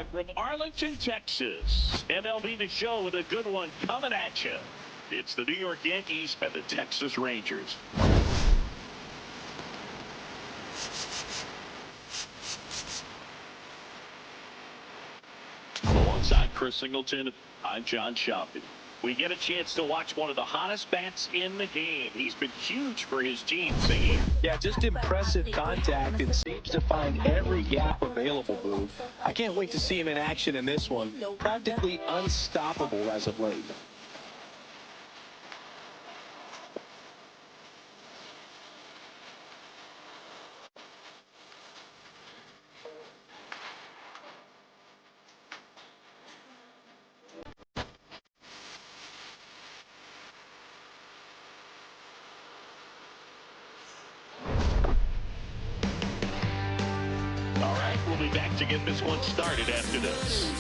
live from Arlington, Texas. MLB The Show with a good one coming at you. It's the New York Yankees and the Texas Rangers. Alongside Chris Singleton, I'm John Shopping. We get a chance to watch one of the hottest bats in the game. He's been huge for his team, Singy. Yeah, just impressive contact and seems to find every gap available, Boo. I can't wait to see him in action in this one. Practically unstoppable as of late. All right, we'll be back to get this one started after this.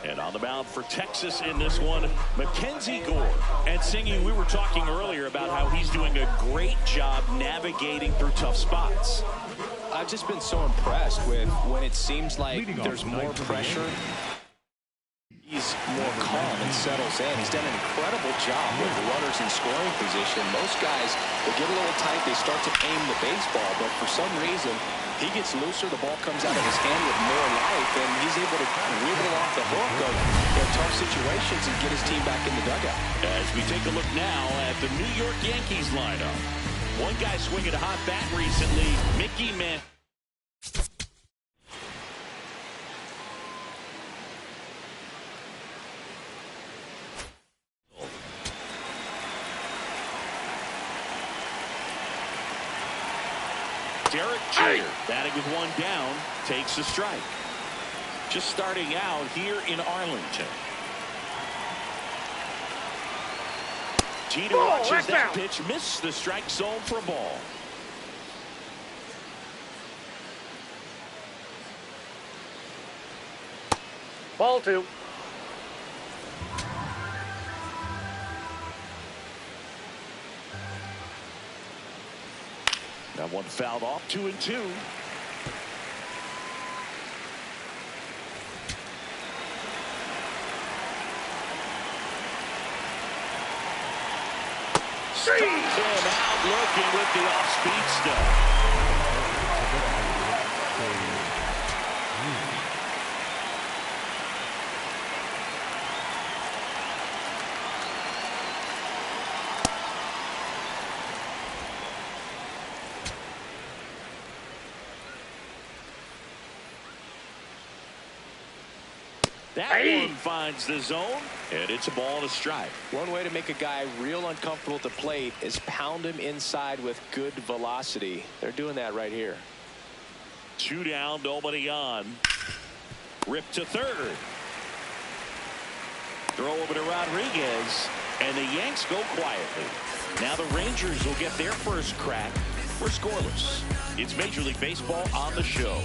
And on the mound for Texas in this one, Mackenzie Gore. And Singy, we were talking earlier about how he's doing a great job navigating through tough spots. I've just been so impressed with when it seems like there's more pressure. He's more calm and settles in. He's done an incredible job with runners in scoring position. Most guys, they get a little tight, they start to aim the baseball, but for some reason, he gets looser, the ball comes out of his hand with more life, and he's able to wiggle off the hook of tough situations and get his team back in the dugout. As we take a look now at the New York Yankees lineup. One guy swinging a hot bat recently, Mickey Mantle. Derek Jeter, batting with one down, takes a strike. Just starting out here in Arlington. Jeter watches that pitch, missed the strike zone for a ball. Ball two. That one fouled off, 2-2. Stops him out looking with the off-speed stuff. That one finds the zone, and it's a ball and a strike. One way to make a guy real uncomfortable at the plate is pound him inside with good velocity. They're doing that right here. 2 down, nobody on. Rip to third. Throw over to Rodriguez, and the Yanks go quietly. Now the Rangers will get their first crack. We're scoreless. It's Major League Baseball on the show.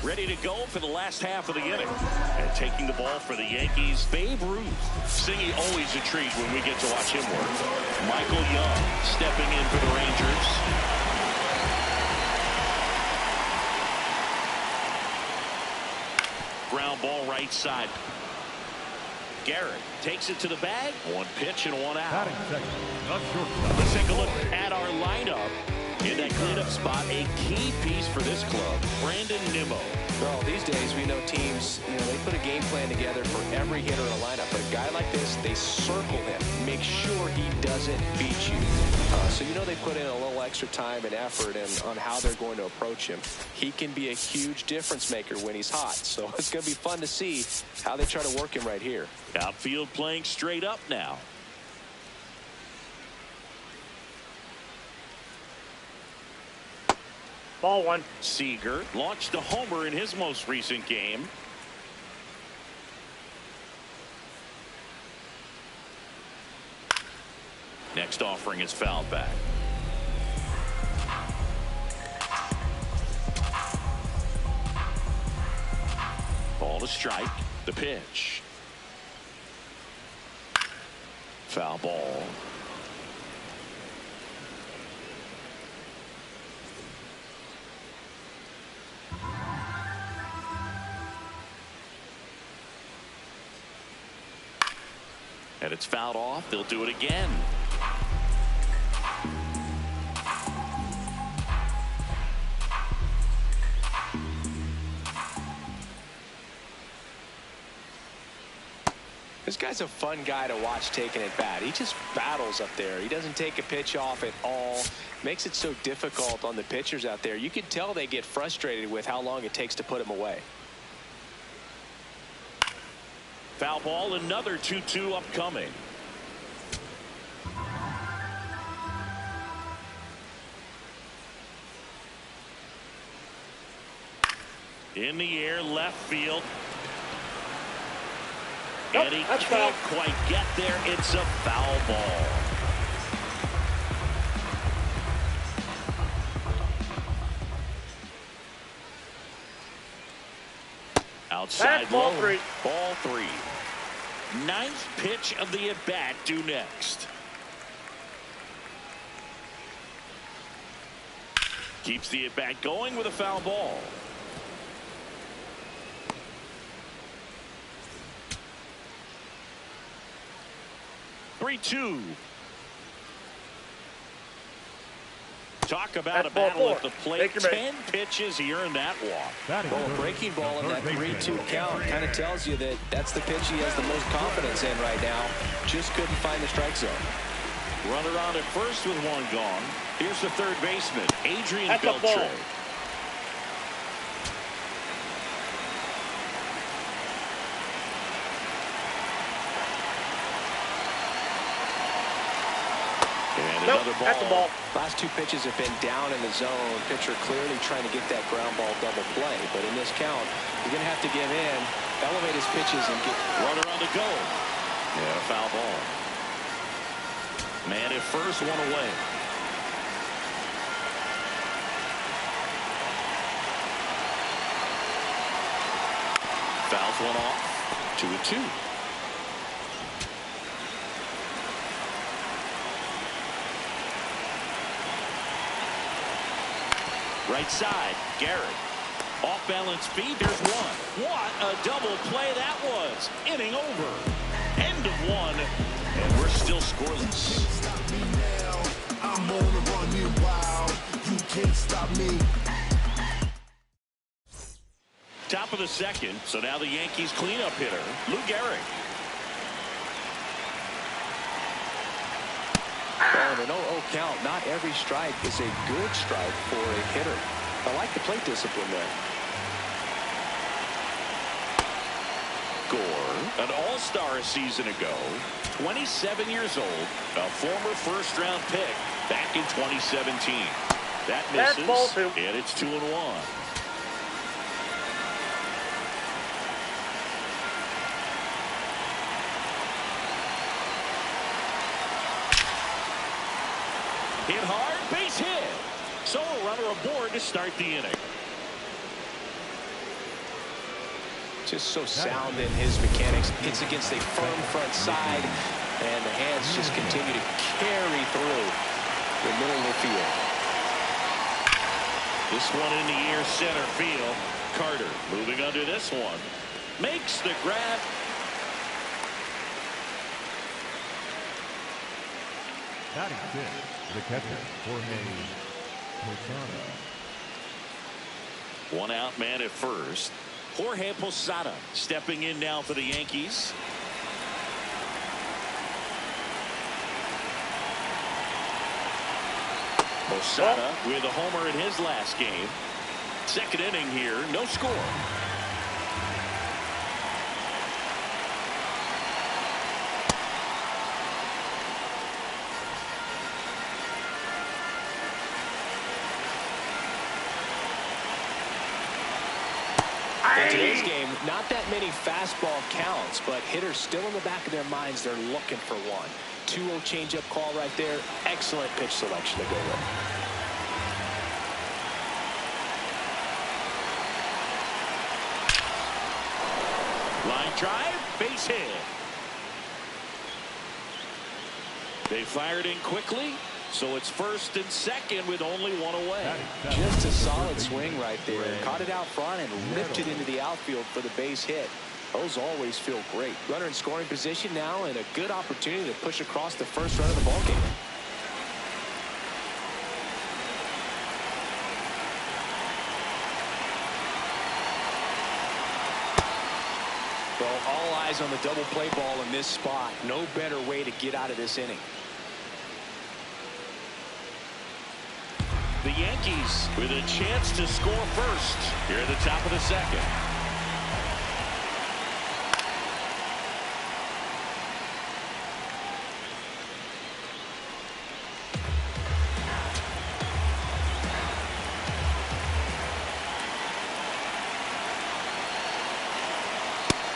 Ready to go for the last half of the inning. And taking the ball for the Yankees, Babe Ruth. Singy, always a treat when we get to watch him work. Michael Young stepping in for the Rangers. Ground ball right side. Garrett takes it to the bag. One pitch and one out. Let's take a look at our lineup. In that cleanup spot, a key piece for this club, Brandon Nimmo. Well, these days we know teams, they put a game plan together for every hitter in a lineup. But a guy like this, they circle him, make sure he doesn't beat you. So they put in a little extra time and effort on how they're going to approach him. He can be a huge difference maker when he's hot. So it's going to be fun to see how they try to work him right here. Outfield playing straight up now. Ball one. Seager launched a homer in his most recent game. Next offering is fouled back. Ball to strike. The pitch. Foul ball. And it's fouled off. They'll do it again. This guy's a fun guy to watch taking at bat. He just battles up there. He doesn't take a pitch off at all. Makes it so difficult on the pitchers out there. You can tell they get frustrated with how long it takes to put him away. Foul ball, another 2-2 upcoming. In the air, left field. Nope, And he that's can't foul. quite get there. It's a foul ball. Outside That's ball low. three. Ball three. Ninth pitch of the at-bat due next. Keeps the at-bat going with a foul ball. Three-two. Talk about That's a battle ball at the four. plate. Take your 10 pitches here in that walk. Well, a breaking ball in that 3-2 count kind of tells you that that's the pitch he has the most confidence in right now. Just couldn't find the strike zone. Runner on at first with one gone. Here's the third baseman, Adrian That's a ball. Beltre. And Nope, another ball. that's a ball. Last two pitches have been down in the zone. Pitcher clearly trying to get that ground ball double play. But in this count, you're going to have to give in, elevate his pitches, and get... Runner on the go. Yeah, a foul ball. Man at first, one away. Fouls one off. 2-2. Right side, Garrett. Off balance feed, there's one. What a double play that was. Inning over. End of one, and we're still scoreless. Stop me now. I'm on the run, you wild. You can't stop me. Top of the second, so now the Yankees cleanup hitter, Lou Gehrig. Oh, an 0-0 count. Not every strike is a good strike for a hitter. I like the plate discipline there. Gore, an all-star a season ago, 27 years old, a former first-round pick back in 2017. That That's misses, ball two. and it's 2-1. Hit hard, base hit. So a runner aboard to start the inning. Just so sound in his mechanics. Hits against a firm front side, and the hands just continue to carry through the middle of the field. This one in the air, center field. Carter moving under this one. Makes the grab. Batting fifth, the catcher, Jorge Posada. One out man at first. Jorge Posada stepping in now for the Yankees. Posada with a homer in his last game. Second inning here, no score. In today's game, not that many fastball counts, but hitters still in the back of their minds, they're looking for one. 2-0 changeup call right there. Excellent pitch selection to go with. Line drive, base hit. They fired in quickly, so it's first and second with only one away. Just a solid swing right there. Caught it out front and ripped it into the outfield for the base hit. Those always feel great. Runner in scoring position now, and a good opportunity to push across the first run of the ballgame. Well, all eyes on the double play ball in this spot. No better way to get out of this inning. The Yankees with a chance to score first here at the top of the second.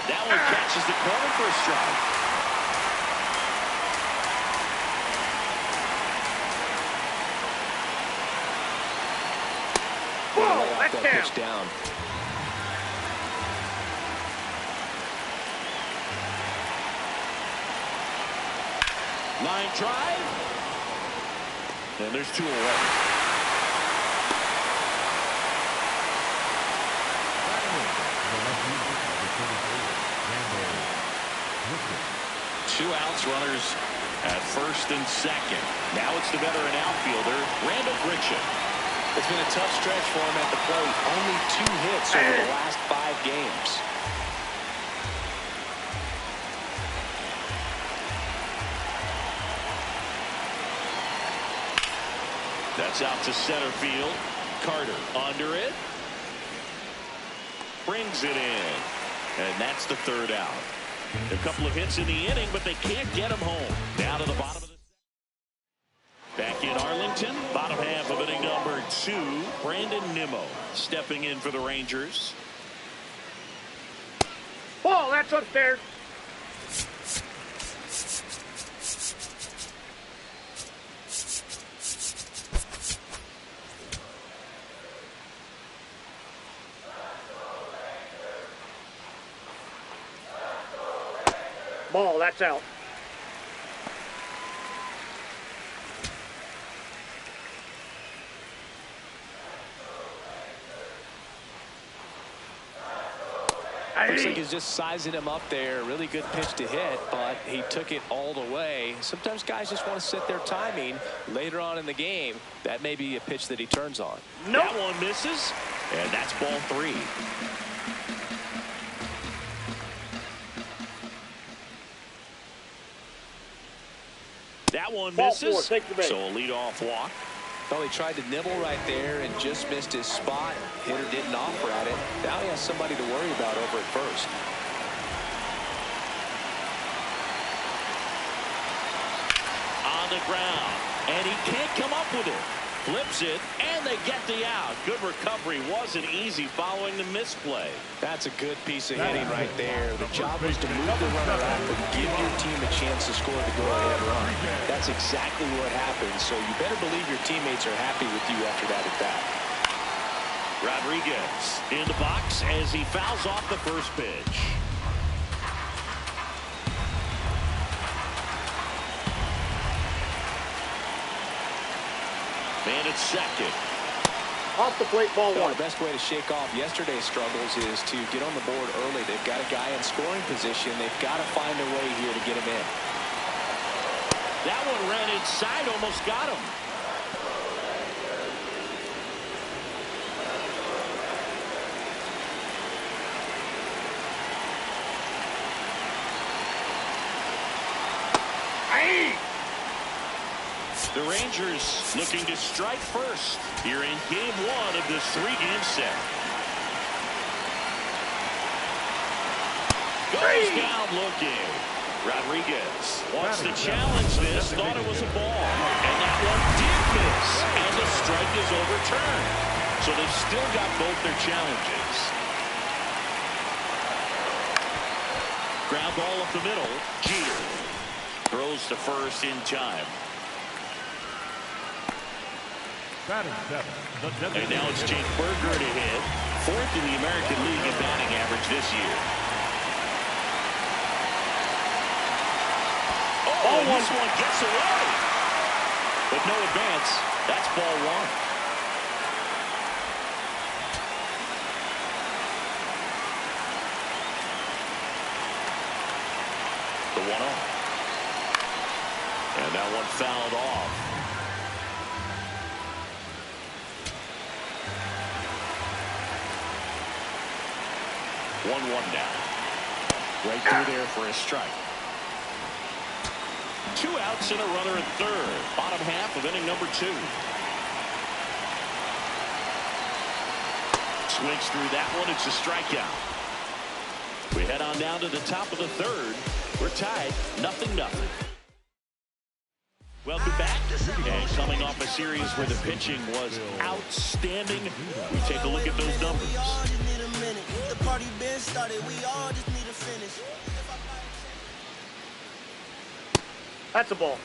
That one catches the corner for a strike. That pitch down. Line drive. And there's 2 away. Two outs, runners at first and second. Now it's the veteran outfielder, Randall Grichuk. It's been a tough stretch for him at the plate. Only 2 hits over the last 5 games. That's out to center field. Carter under it. Brings it in. And that's the 3rd out. A couple of hits in the inning, but they can't get him home. Down to the bottom of the back in Arlington, bottom half of inning number 2. Brandon Nimmo stepping in for the Rangers. Ball, that's upstairs. Ball, that's out. Looks like he's just sizing him up there. Really good pitch to hit, but he took it all the way. Sometimes guys just want to set their timing later on in the game. That may be a pitch that he turns on. Nope. That one misses, and that's ball 3. That one misses, so a leadoff walk. Well, he tried to nibble right there and just missed his spot. Hitter didn't offer at it. Now he has somebody to worry about over at first. On the ground, and he can't come up with it. Flips it, and they get the out. Good recovery. Wasn't easy following the misplay. That's a good piece of hitting right there. The job was to move the runner out and give your team a chance to score the go-ahead run. That's exactly what happened, so you better believe your teammates are happy with you after that at-bat. Rodriguez in the box as he fouls off the first pitch. Man at second. Off the plate, ball 1. The best way to shake off yesterday's struggles is to get on the board early. They've got a guy in scoring position. They've got to find a way here to get him in. That one ran inside, almost got him. The Rangers looking to strike first here in game 1 of this 3-game set. Goes down looking. Rodriguez wants to challenge this, thought it was a ball. And that one did miss, and the strike is overturned. So they've still got both their challenges. Ground ball up the middle. Jeter throws to first in time. And now it's Jake Berger to hit. 4th in the American League in batting average this year. Oh, this one gets away. But no advance. That's ball 1. The 1-0. And that one fouled off. 1-1 now. Right through there for a strike. 2 outs and a runner at third. Bottom half of inning number 2. Swings through that one. It's a strikeout. We head on down to the top of the third. We're tied 0-0. Welcome back. And coming off a series where the pitching was outstanding, we take a look at those numbers. That's a ball.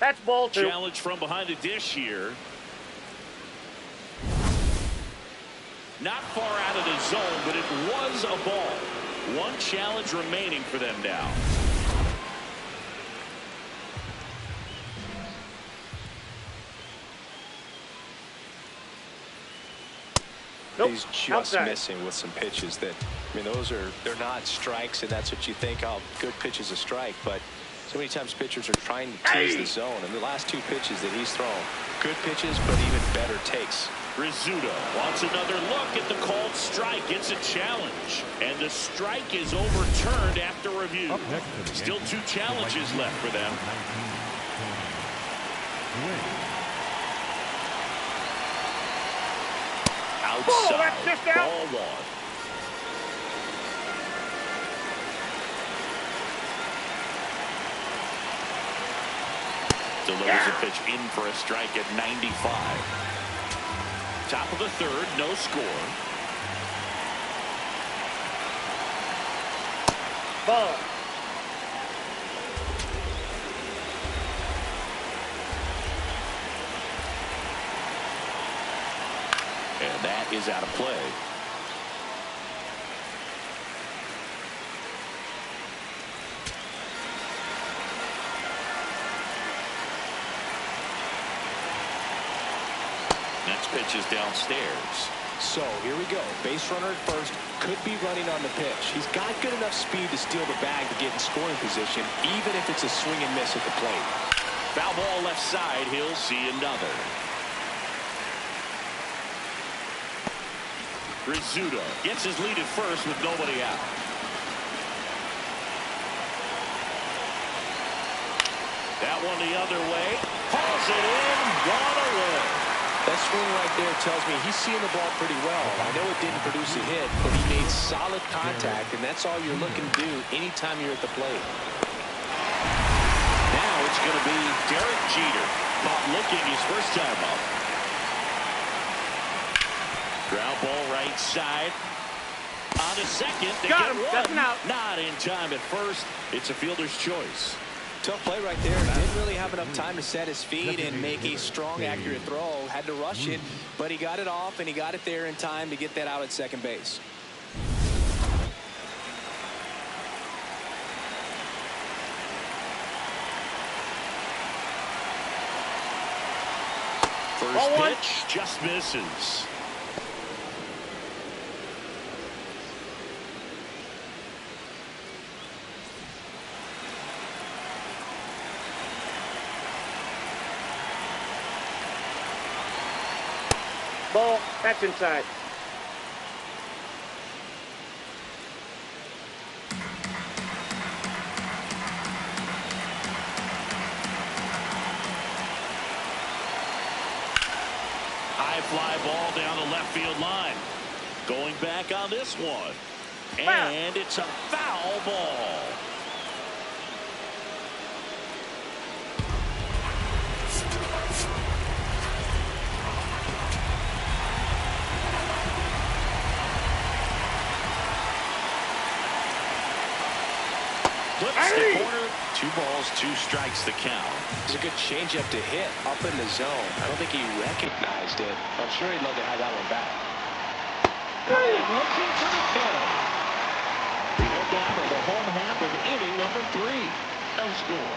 That's ball 2. Challenge from behind the dish here. Not far out of the zone, but it was a ball. 1 challenge remaining for them now. Nope. He's just Outside. missing with some pitches that, I mean, they're not strikes, and that's what you think, oh, good pitch is a strike, but so many times pitchers are trying to tease the zone, and the last 2 pitches that he's thrown, good pitches, but even better takes. Rizzuto wants another look at the called strike. It's a challenge, and the strike is overturned after review. Still 2 challenges left for them. Outside, oh, that's just out. ball 1. Delivers a pitch in for a strike at 95. Top of the third, no score. Ball. And that is out of play. Next pitch is downstairs. So here we go. Base runner at first, could be running on the pitch. He's got good enough speed to steal the bag to get in scoring position, even if it's a swing and miss at the plate. Foul ball left side. He'll see another. Rizzuto gets his lead at first with nobody out. That one the other way. Hauls it in. Gone away. That swing right there tells me he's seeing the ball pretty well. I know it didn't produce a hit, but he made solid contact, and that's all you're looking to do anytime you're at the plate. Now it's going to be Derek Jeter. Caught looking his first time up. Ground ball right side. On to second. They Got get him. one. That's an out. Not in time at first. It's a fielder's choice. Tough play right there. Didn't really have enough time to set his feet and make a strong, accurate throw. Had to rush it, but he got it off, and he got it there in time to get that out at second base. First pitch just misses. Ball. That's inside. High fly ball down the left field line. Going back on this one. And it's a foul ball. Flips the corner. 2 balls, 2 strikes the count. It's a good changeup to hit up in the zone. I don't think he recognized it. I'm sure he'd love to have that one back. Looking for the kill. We head down to the home half of inning number 3. No score.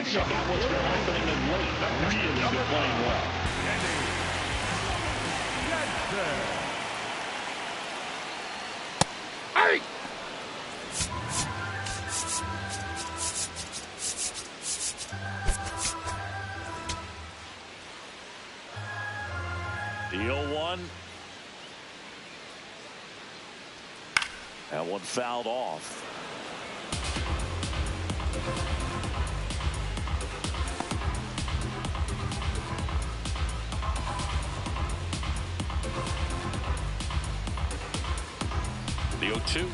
check out what's been happening of late. Really been playing well. Hey! The 0-1. That one fouled off. The 0-2.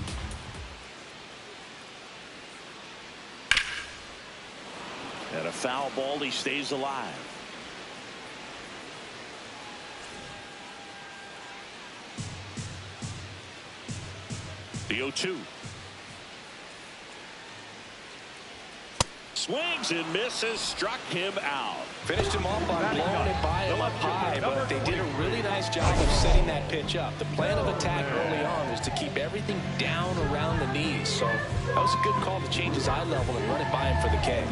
And a foul ball. He stays alive. The 0-2. Swings and misses, struck him out. Finished him off by blowing it by him up high, but they did a really nice job of setting that pitch up. The plan of attack early on was to keep everything down around the knees, so that was a good call to change his eye level and run it by him for the K.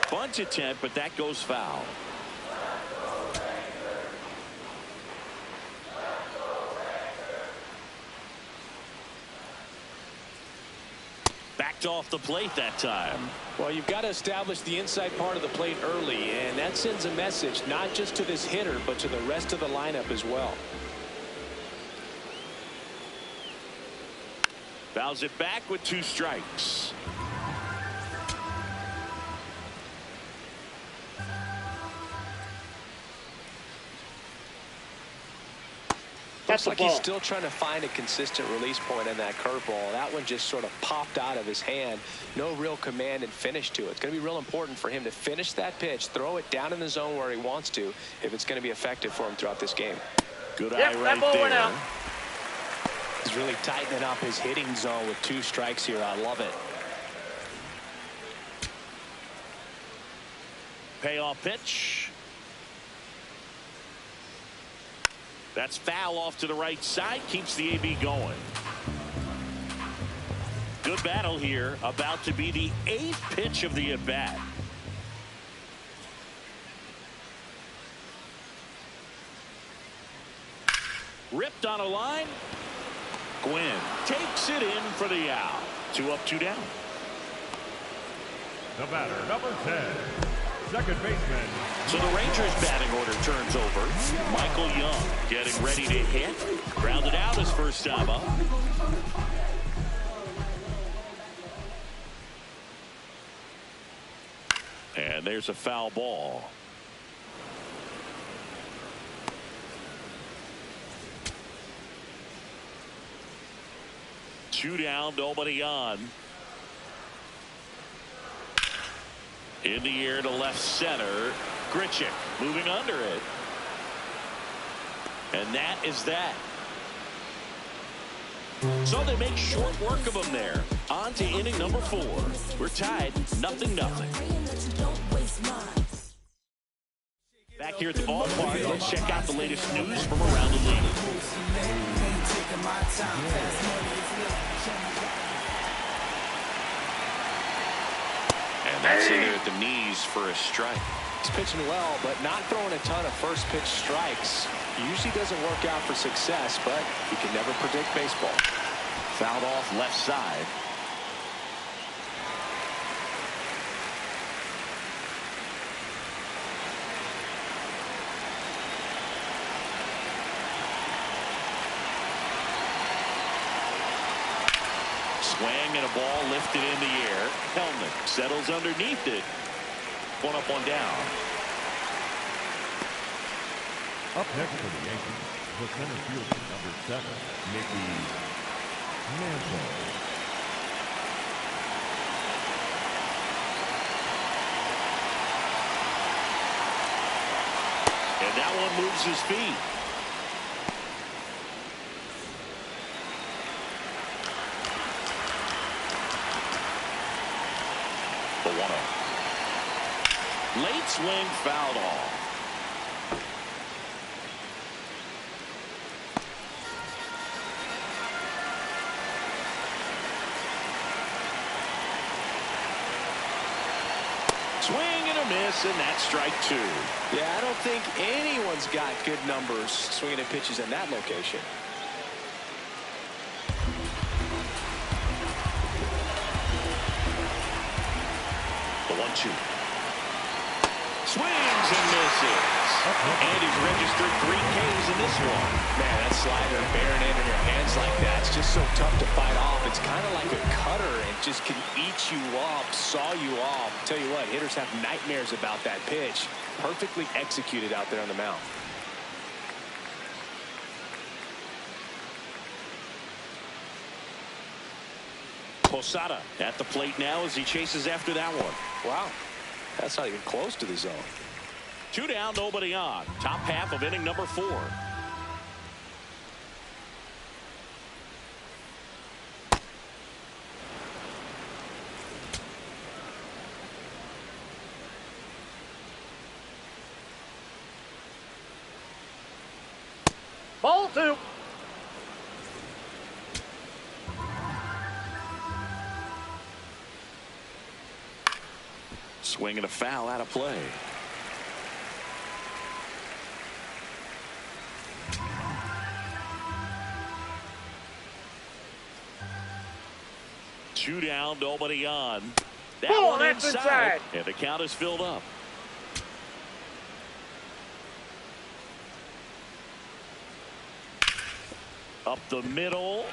Bunt attempt, but that goes foul. Backed off the plate that time. Well, you've got to establish the inside part of the plate early, and that sends a message not just to this hitter, but to the rest of the lineup as well. Fouls it back with 2 strikes. Looks like he's still trying to find a consistent release point on that curveball. That one just sort of popped out of his hand. No real command and finish to it. It's going to be real important for him to finish that pitch, throw it down in the zone where he wants to, if it's going to be effective for him throughout this game. Good eye right there. He's really tightening up his hitting zone with 2 strikes here. I love it. Payoff pitch. That's foul off to the right side. Keeps the AB going. Good battle here. About to be the 8th pitch of the at-bat. Ripped on a line. Gwynn takes it in for the out. 2 up, 2 down. The batter, number 10. Second baseman. So the Rangers batting order turns over. Michael Young getting ready to hit. Grounded out his first time up. And there's a foul ball. Two down, nobody on. In the air to left center. Grichuk moving under it. And that is that. So they make short work of them there. On to inning number 4. We're tied 0-0. Back here at the ballpark, let's check out the latest news from around the league. And that's in there at the knees for a strike. He's pitching well, but not throwing a ton of first pitch strikes. Usually doesn't work out for success, but you can never predict baseball. Fouled off left side. Swing and a ball lifted in the air. Hellman settles underneath it. 1 up, 1 down. Up next for the Yankees, the center fielder, number 7, Mickey Mantle. And that one moves his feet. The 1-0. Late swing fouled off. Swing and a miss, and that's strike 2. Yeah, I don't think anyone's got good numbers swinging at pitches in that location. The 1-2. Swings and misses. And he's registered 3 Ks in this one. Man, that slider bearing in your hands like that, it's just so tough to fight off. It's kind of like a cutter and just can eat you up, saw you off. Tell you what, hitters have nightmares about that pitch. Perfectly executed out there on the mound. Posada at the plate now as he chases after that one. Wow, that's not even close to the zone. 2 down, nobody on. Top half of inning number 4. Ball 2. Swing and a foul out of play. Two down, nobody on. That Ball, one that's inside. And the count is filled up. Up the middle.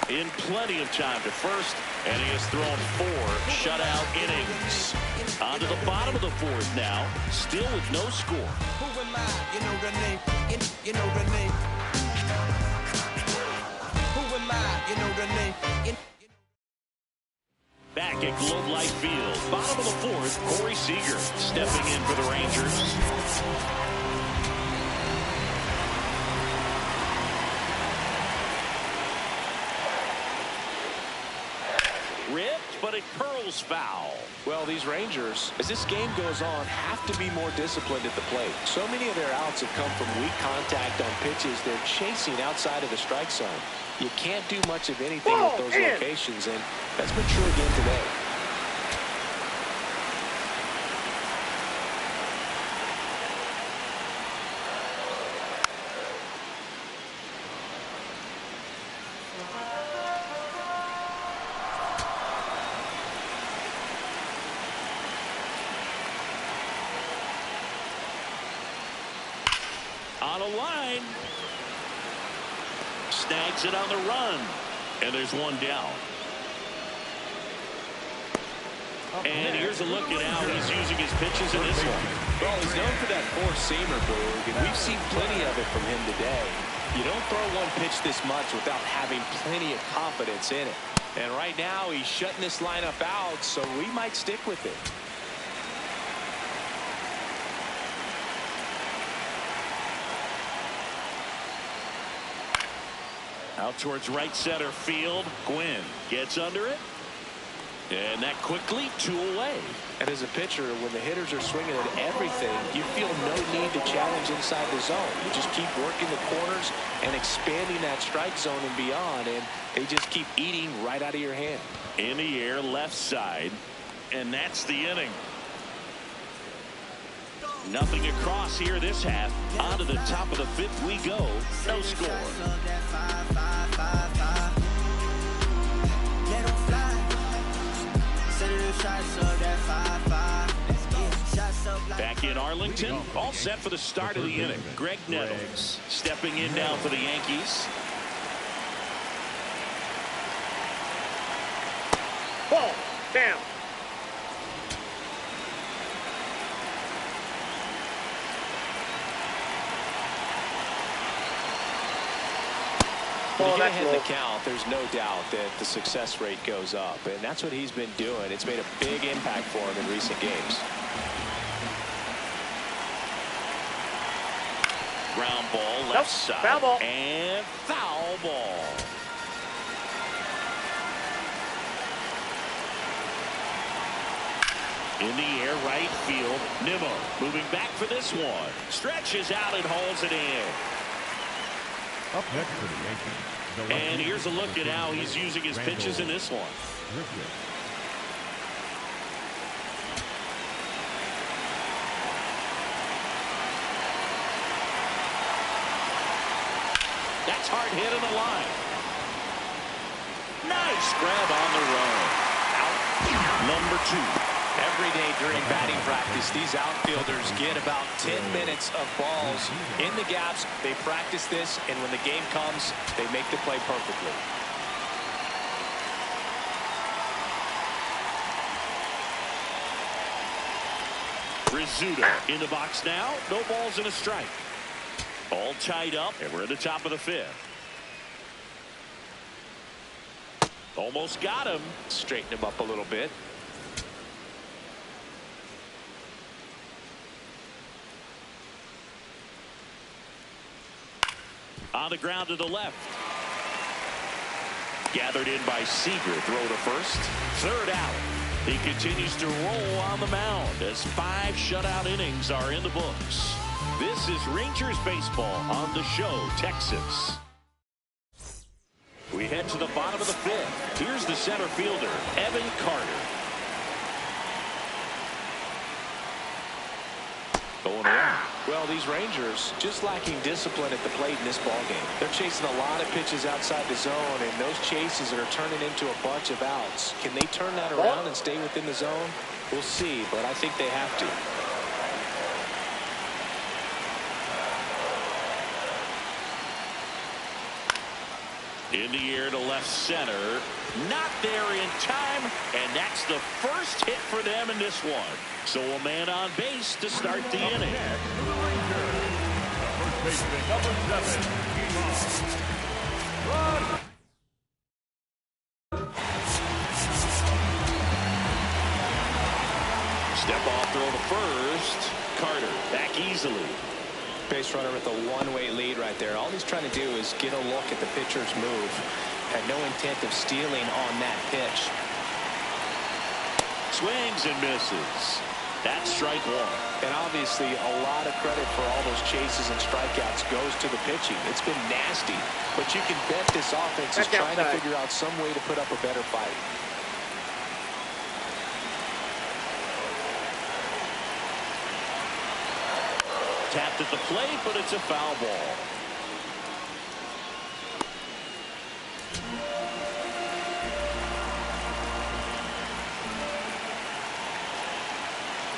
In plenty of time to first, and he has thrown 4 shutout innings. On to the bottom of the 4th now, still with no score. Who am I? You know the name. You know the name. Who am I? You know the name. Back at Globe Life Field, bottom of the 4th, Corey Seager stepping in for the Rangers. Ripped, but it curls foul. Well, these Rangers, as this game goes on, have to be more disciplined at the plate. So many of their outs have come from weak contact on pitches they're chasing outside of the strike zone. You can't do much of anything with those locations, and that's been true again today. On a line. Snags it on the run. And there's one down. And here's a look at how he's using his pitches in this one. Well, he's known for that four-seamer, Boog, and we've seen plenty of it from him today. You don't throw one pitch this much without having plenty of confidence in it. And right now, he's shutting this lineup out, so we might stick with it. Out towards right center field. Gwynn gets under it. And that quickly 2 away. And as a pitcher, when the hitters are swinging at everything, you feel no need to challenge inside the zone. You just keep working the corners and expanding that strike zone and beyond, and they just keep eating right out of your hand. In the air, left side. And that's the inning. Nothing across here this half. On to the top of the 5th we go. No score. Back in Arlington, all set for the start of the inning. Greg Nettles stepping in now for the Yankees. Ball down. When you get ahead in the count, there's no doubt that the success rate goes up, and that's what he's been doing. It's made a big impact for him in recent games. ground ball left side. Foul ball. And foul ball. In the air, right field. Nimmo moving back for this one. Stretches out and hauls it in. Up next for the Yankees. And here's a look at how he's using his pitches in this one. That's hard hit in the line. Nice grab on the run. Out. Number 2. Every day during batting practice, these outfielders get about 10 minutes of balls in the gaps. They practice this, and when the game comes, they make the play perfectly. Rizzuto in the box now. No balls and a strike. All tied up, and we're at the top of the 5th. Almost got him. Straighten him up a little bit. On the ground to the left. Gathered in by Seager. Throw to first. 3rd out. He continues to roll on the mound as 5 shutout innings are in the books. This is Rangers baseball on the show, Texas. We head to the bottom of the 5th. Here's the center fielder, Evan Carter. Going around. Well, these Rangers just lacking discipline at the plate in this ballgame. They're chasing a lot of pitches outside the zone, and those chases are turning into a bunch of outs. Can they turn that around and stay within the zone? We'll see, but I think they have to. In the air to left center. Not there in time, and that's the first hit for them in this one. So a man on base to start the inning. First baseman, number 7, Run! Step off throw to first. Carter back easily. Base runner with a one-way lead right there. All he's trying to do is get a look at the pitcher's move. Had no intent of stealing on that pitch. Swings and misses. That's strike 1. And obviously a lot of credit for all those chases and strikeouts goes to the pitching. It's been nasty, but you can bet this offense is trying to figure out some way to put up a better fight. Tapped at the plate, but it's a foul ball.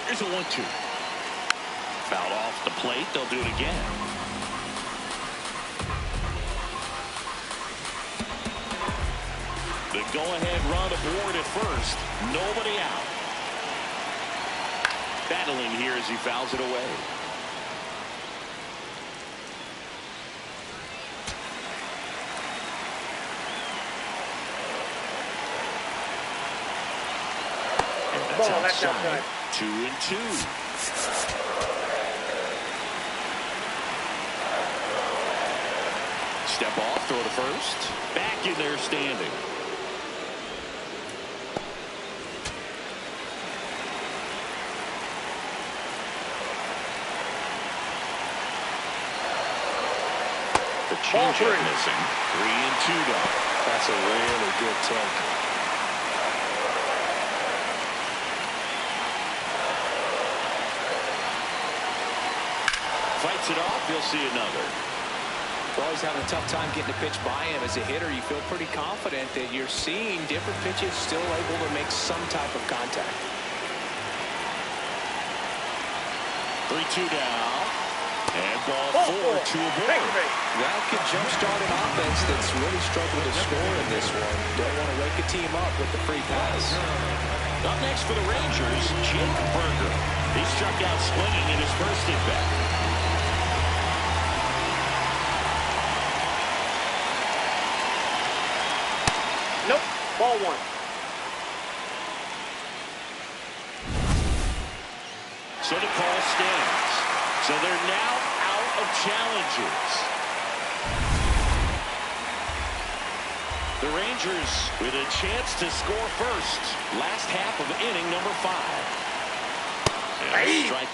Here's a 1-2. Fouled off the plate. They'll do it again. The go-ahead run aboard at first. Nobody out. Battling here as he fouls it away. Ball, that's outside. 2-2. Step off, throw to first. Back in there standing. The changeup missing. 3-2 though. That's a really good take. Fights it off, you'll see another. Well, he's having a tough time getting a pitch by him. As a hitter, you feel pretty confident that you're seeing different pitches still able to make some type of contact. 3-2 down. And ball 4 to a board. That could jumpstart an offense that's really struggled to score in this one. Don't want to wake a team up with the free pass. Up next for the Rangers, Jake Burger. He struck out swinging in his first at-bat. Nope. Ball 1. So the call stands. So they're now out of challenges. The Rangers with a chance to score first. Last half of inning number 5. And a strike.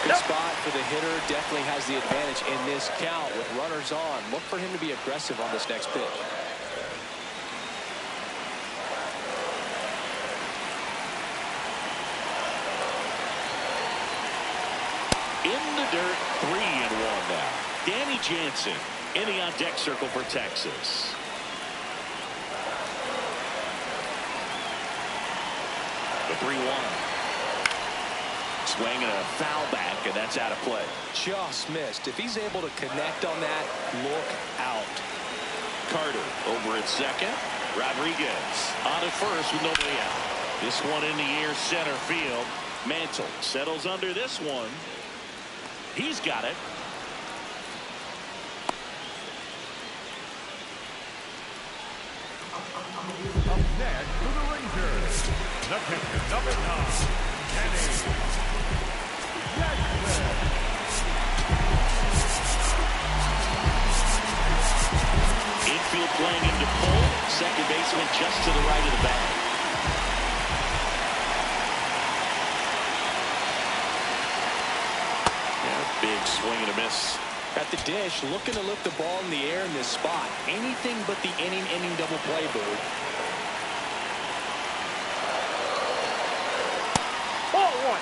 Good spot for the hitter. Definitely has the advantage in this count with runners on. Look for him to be aggressive on this next pitch. In the dirt, 3-1 now. Danny Jansen in the on-deck circle for Texas. The 3-1. Swing and a foul back, and that's out of play. Just missed. If he's able to connect on that, look out. Carter over at second. Rodriguez on at first with nobody out. This one in the air, center field. Mantle settles under this one. He's got it. Up next for the Rangers, the pitcher, number 9, Danny. Infield playing into pull. Second baseman just to the right of the bag. Yeah, big swing and a miss. At the dish, looking to lift the ball in the air in this spot. Anything but the inning double play, Boo. Ball 1.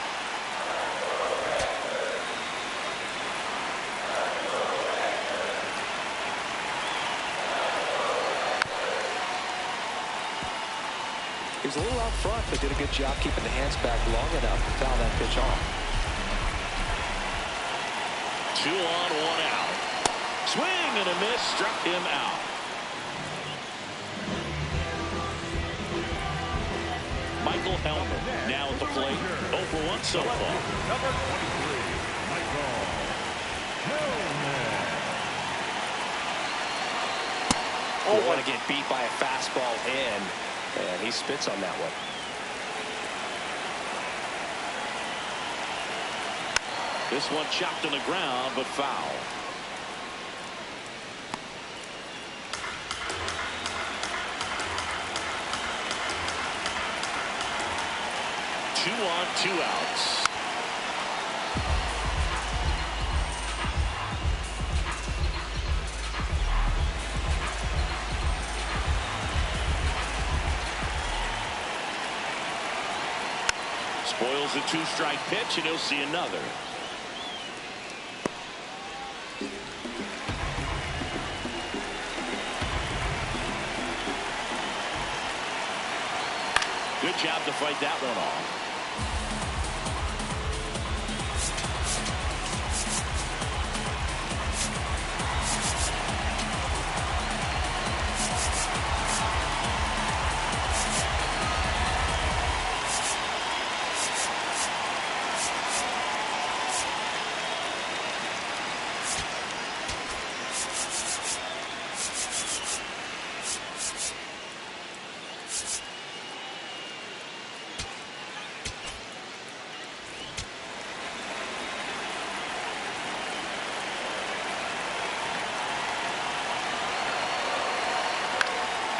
He was a little out front, but did a good job keeping the hands back long enough to foul that pitch off. 2 on, 1 out. Swing and a miss, struck him out. Michael Helmer now at the plate. 0 for 1 so far. Number 23, Michael Helmer. Oh, want to get beat by a fastball in. And he spits on that one. This one chopped on the ground, but foul. Two on, 2 outs. Spoils a 2-strike pitch, and he'll see another. Good job to fight that one off.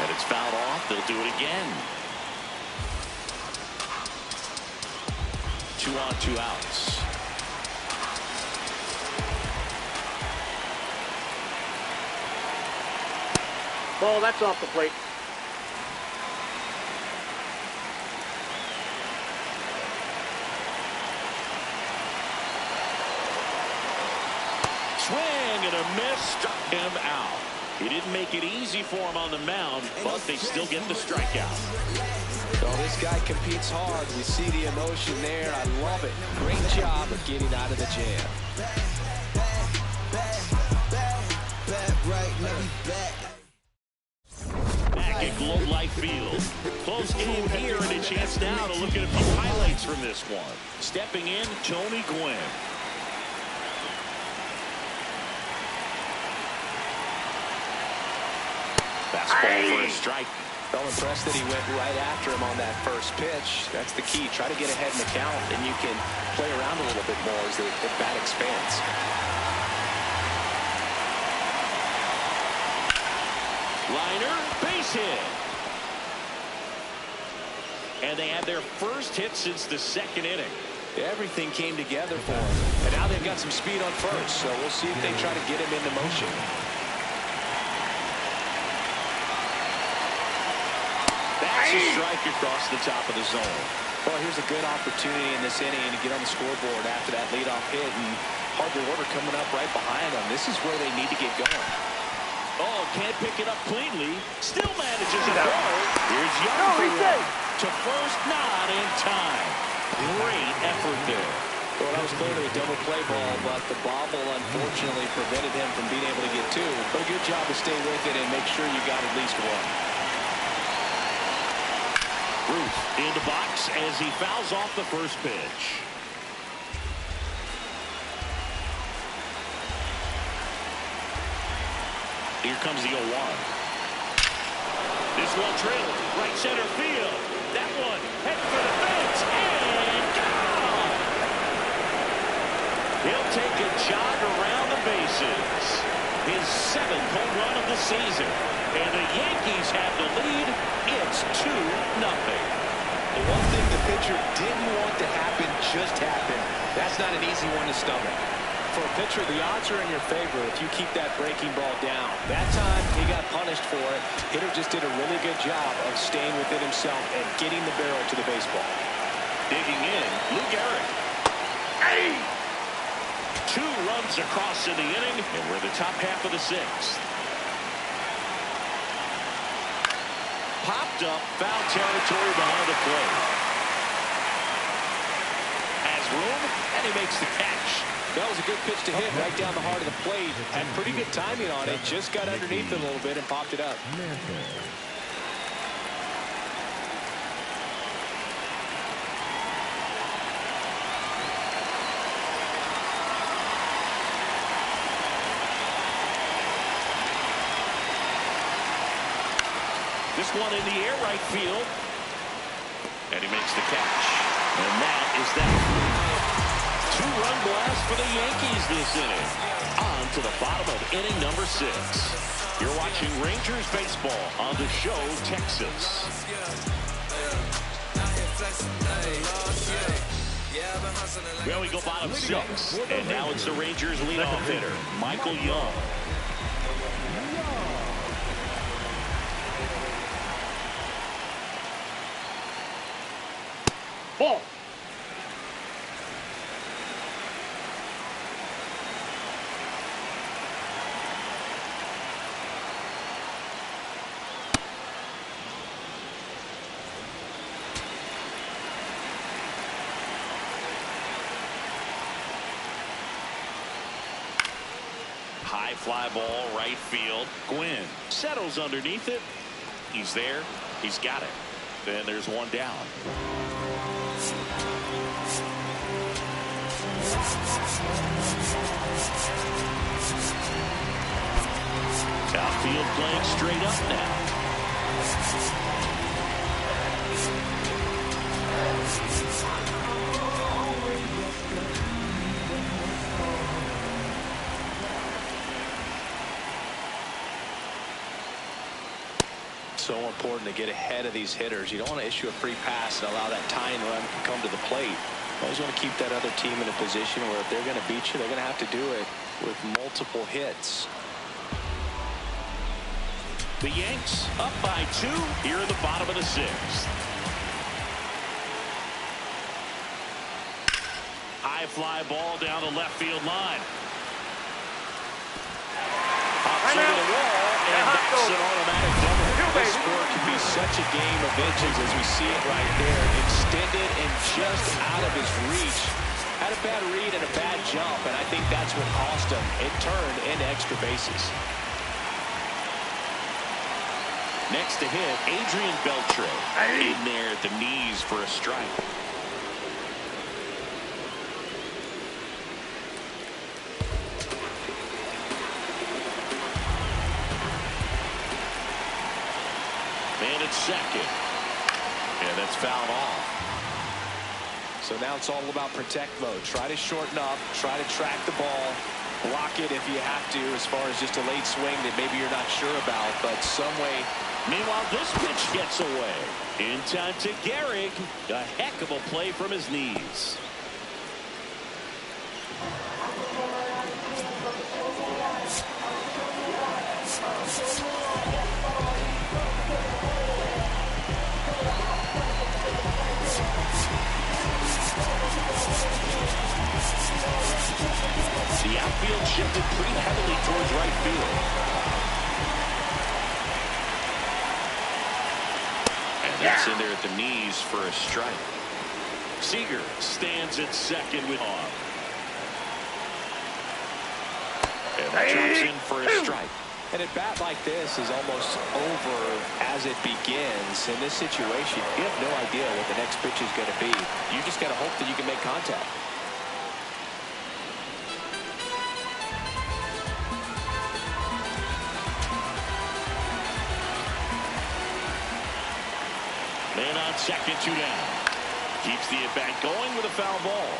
And it's fouled off. They'll do it again. 2 on, 2 outs. Ball, that's off the plate. Swing and a miss, struck him out. He didn't make it easy for him on the mound, but they still get the strikeout. Well, this guy competes hard. We see the emotion there. I love it. Great job of getting out of the jam. Back at Globe Life. right field. Close game here, and a chance now to look at a few highlights from this one. Stepping in, Tony Gwynn. Fastball for a strike. Well, impressed that he went right after him on that first pitch. That's the key. Try to get ahead in the count, and you can play around a little bit more as the bat expands. Liner, base hit. And they had their first hit since the second inning. Everything came together for him. And now they've got some speed on first, so we'll see if they try to get him into motion. That's a strike across the top of the zone. Well, here's a good opportunity in this inning to get on the scoreboard after that leadoff hit, and hardly order coming up right behind them. This is where they need to get going. Oh, can't pick it up cleanly. Still manages to throw. Here's Young for one. To first, not in time. Great effort there. Well, that was clearly a double play ball, but the bobble unfortunately prevented him from being able to get two. But a good job to stay with it and make sure you got at least one. Ruth in the box as he fouls off the first pitch. Here comes the 0-1. This one trailed right center field. That one heading for the fence and gone. He'll take a jog around the bases. His 7th home run of the season. And the Yankees have the lead. It's 2-0. The one thing the pitcher didn't want to happen just happened. That's not an easy one to stomach. For a pitcher, the odds are in your favor if you keep that breaking ball down. That time, he got punished for it. Hitter just did a really good job of staying within himself and getting the barrel to the baseball. Digging in, Lou Gehrig. Hey! 2 runs across in the inning, and we're in the top half of the 6th. Popped up, foul territory behind the plate. Has room, and he makes the catch. That was a good pitch to hit right down the heart of the plate. Had pretty good timing on it. Just got underneath it a little bit and popped it up. This one in the air right field. And he makes the catch. And that is that. 2-run blast for the Yankees this inning. On to the bottom of inning number 6. You're watching Rangers baseball on The Show, Texas. Well, we go bottom 6. And now it's the Rangers leadoff hitter, Michael Young. Ball. High fly ball, right field. Gwynn settles underneath it. He's there. He's got it. Then there's one down. Outfield playing straight up now. So important to get ahead of these hitters. You don't want to issue a free pass and allow that tying run to come to the plate. You always want to keep that other team in a position where if they're going to beat you, they're going to have to do it with multiple hits. The Yanks up by 2 here in the bottom of the 6th. High fly ball down the left field line. Pops over the wall, and that's an automatic double. This score can be such a game of inches as we see it right there. Extended and just out of his reach. Had a bad read and a bad jump, and I think that's what cost him. It turned into extra bases. Next to hit, Adrian Beltre. In there at the knees for a strike. Man at second. And that's fouled off. So now it's all about protect mode. Try to shorten up. Try to track the ball. Block it if you have to, as far as just a late swing that maybe you're not sure about, but some way. Meanwhile, this pitch gets away. In time to Gehrig. A heck of a play from his knees. The outfield shifted pretty heavily towards right field. And that's in there at the knees for a strike. Seager stands at second with off. And that drops in for a strike. And a bat like this is almost over as it begins. In this situation, you have no idea what the next pitch is going to be. You just got to hope that you can make contact. Man on second, 2 down. Keeps the at-bat going with a foul ball.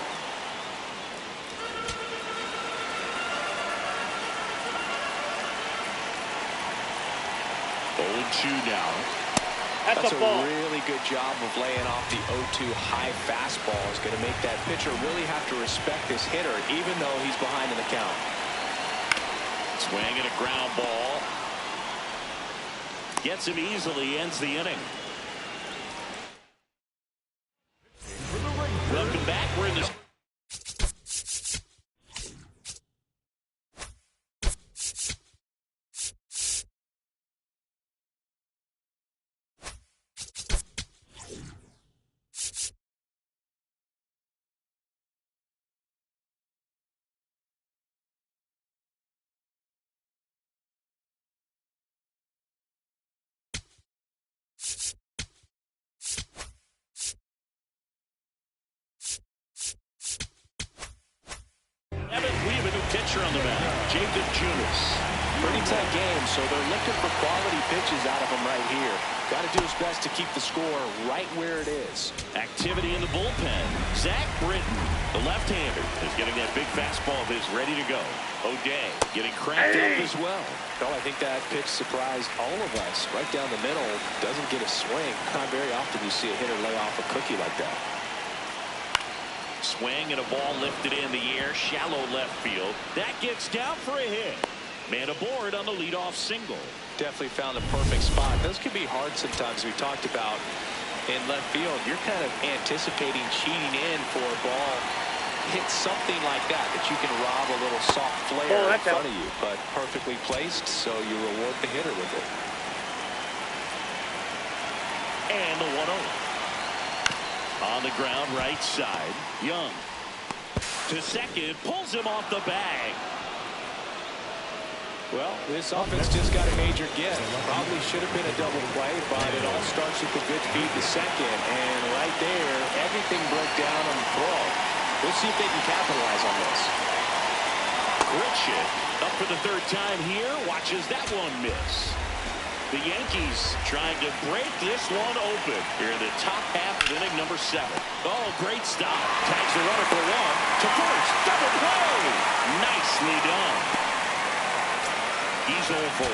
Oh, 2 now. That's a really good job of laying off the 0-2 high fastball. Is going to make that pitcher really have to respect this hitter, even though he's behind in the count. Swing and a ground ball. Gets him easily, ends the inning. Welcome back. We're in the pitcher on the mound, Jacob Junis. Pretty tight game, so they're looking for quality pitches out of him right here. Got to do his best to keep the score right where it is. Activity in the bullpen. Zach Britton, the left-hander, is getting that big fastball of his ready to go. O'Day getting cranked up as well. Well, I think that pitch surprised all of us. Right down the middle, doesn't get a swing. Not very often you see a hitter lay off a cookie like that. Swing and a ball lifted in the air, shallow left field. That gets down for a hit. Man aboard on the leadoff single. Definitely found a perfect spot. Those can be hard sometimes. We talked about in left field. You're kind of anticipating cheating in for a ball. Hit something like that you can rob a little soft flare in front of you. But perfectly placed, so you reward the hitter with it. And the 1-0. On the ground, right side. Young to second, pulls him off the bag. Well, this offense just got a major get. Probably should have been a double play, but it all starts with a good feed to second. And right there, everything broke down on the throw. We'll see if they can capitalize on this. Gritchen up for the third time here. Watches that one miss. The Yankees trying to break this one open here in the top half of inning number 7. Oh, great stop. Tags the runner for 1 to first. Double play. Nicely done. He's 0 for 1.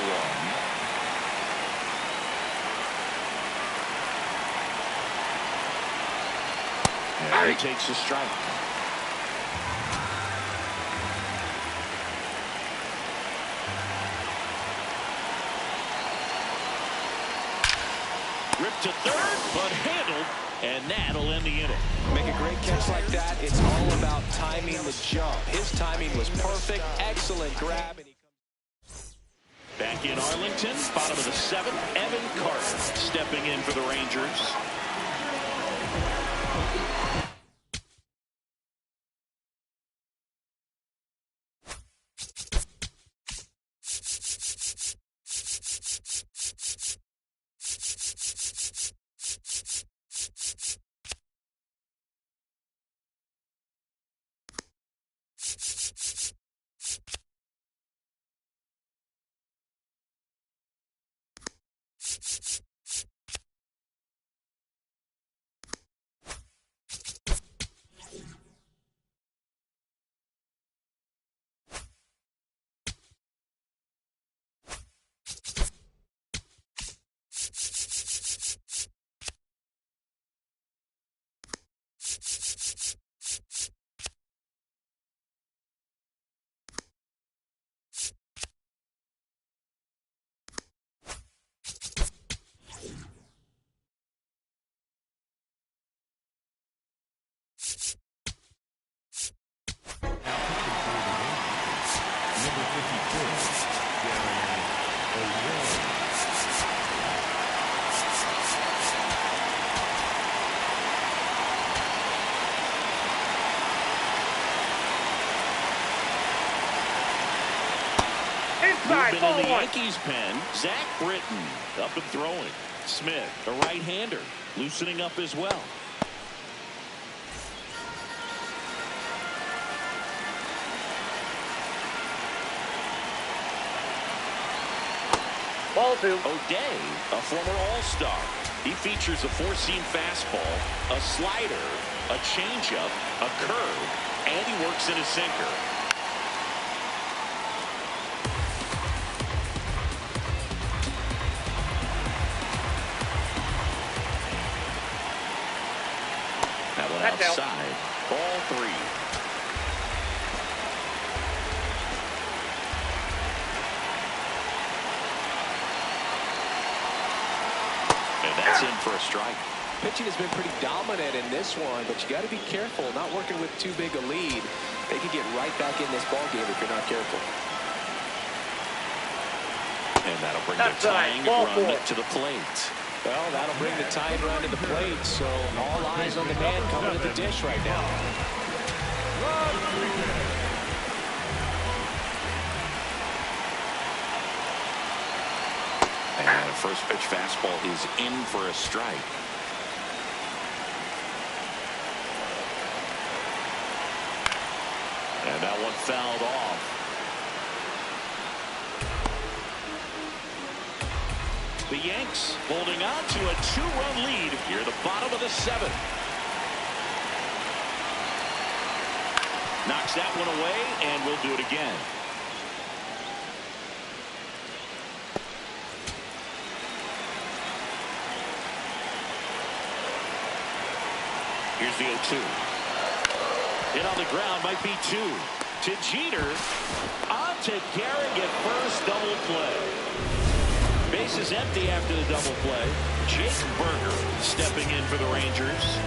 And he takes a strike. Ripped to third, but handled, and that'll end the inning. Make a great catch like that. It's all about timing the jump. His timing was perfect. Excellent grab. Back in Arlington, bottom of the 7th, Evan Carter stepping in for the Rangers. in the Yankees pen, Zach Britton up and throwing. Smith, a right-hander, loosening up as well. Ball two. O'Day, a former All-Star. He features a four-seam fastball, a slider, a changeup, a curve, and he works in a sinker. That one outside. Ball three. That's in for a strike. Pitching has been pretty dominant in this one, but you got to be careful, not working with too big a lead. They could get right back in this ball game if you're not careful. And that'll bring the tying run to the plate. Well, that'll bring the tying run to the plate, so all eyes on the man coming to the dish right now. And a first pitch fastball is in for a strike. And that one fouled off. The Yanks holding on to a 2-run lead here at the bottom of the seventh. Knocks that one away, and we'll do it again. Here's the 0-2. Hit on the ground, might be two. To Jeter. On to Garrett at first, double play. Base is empty after the double play. Jake Berger stepping in for the Rangers.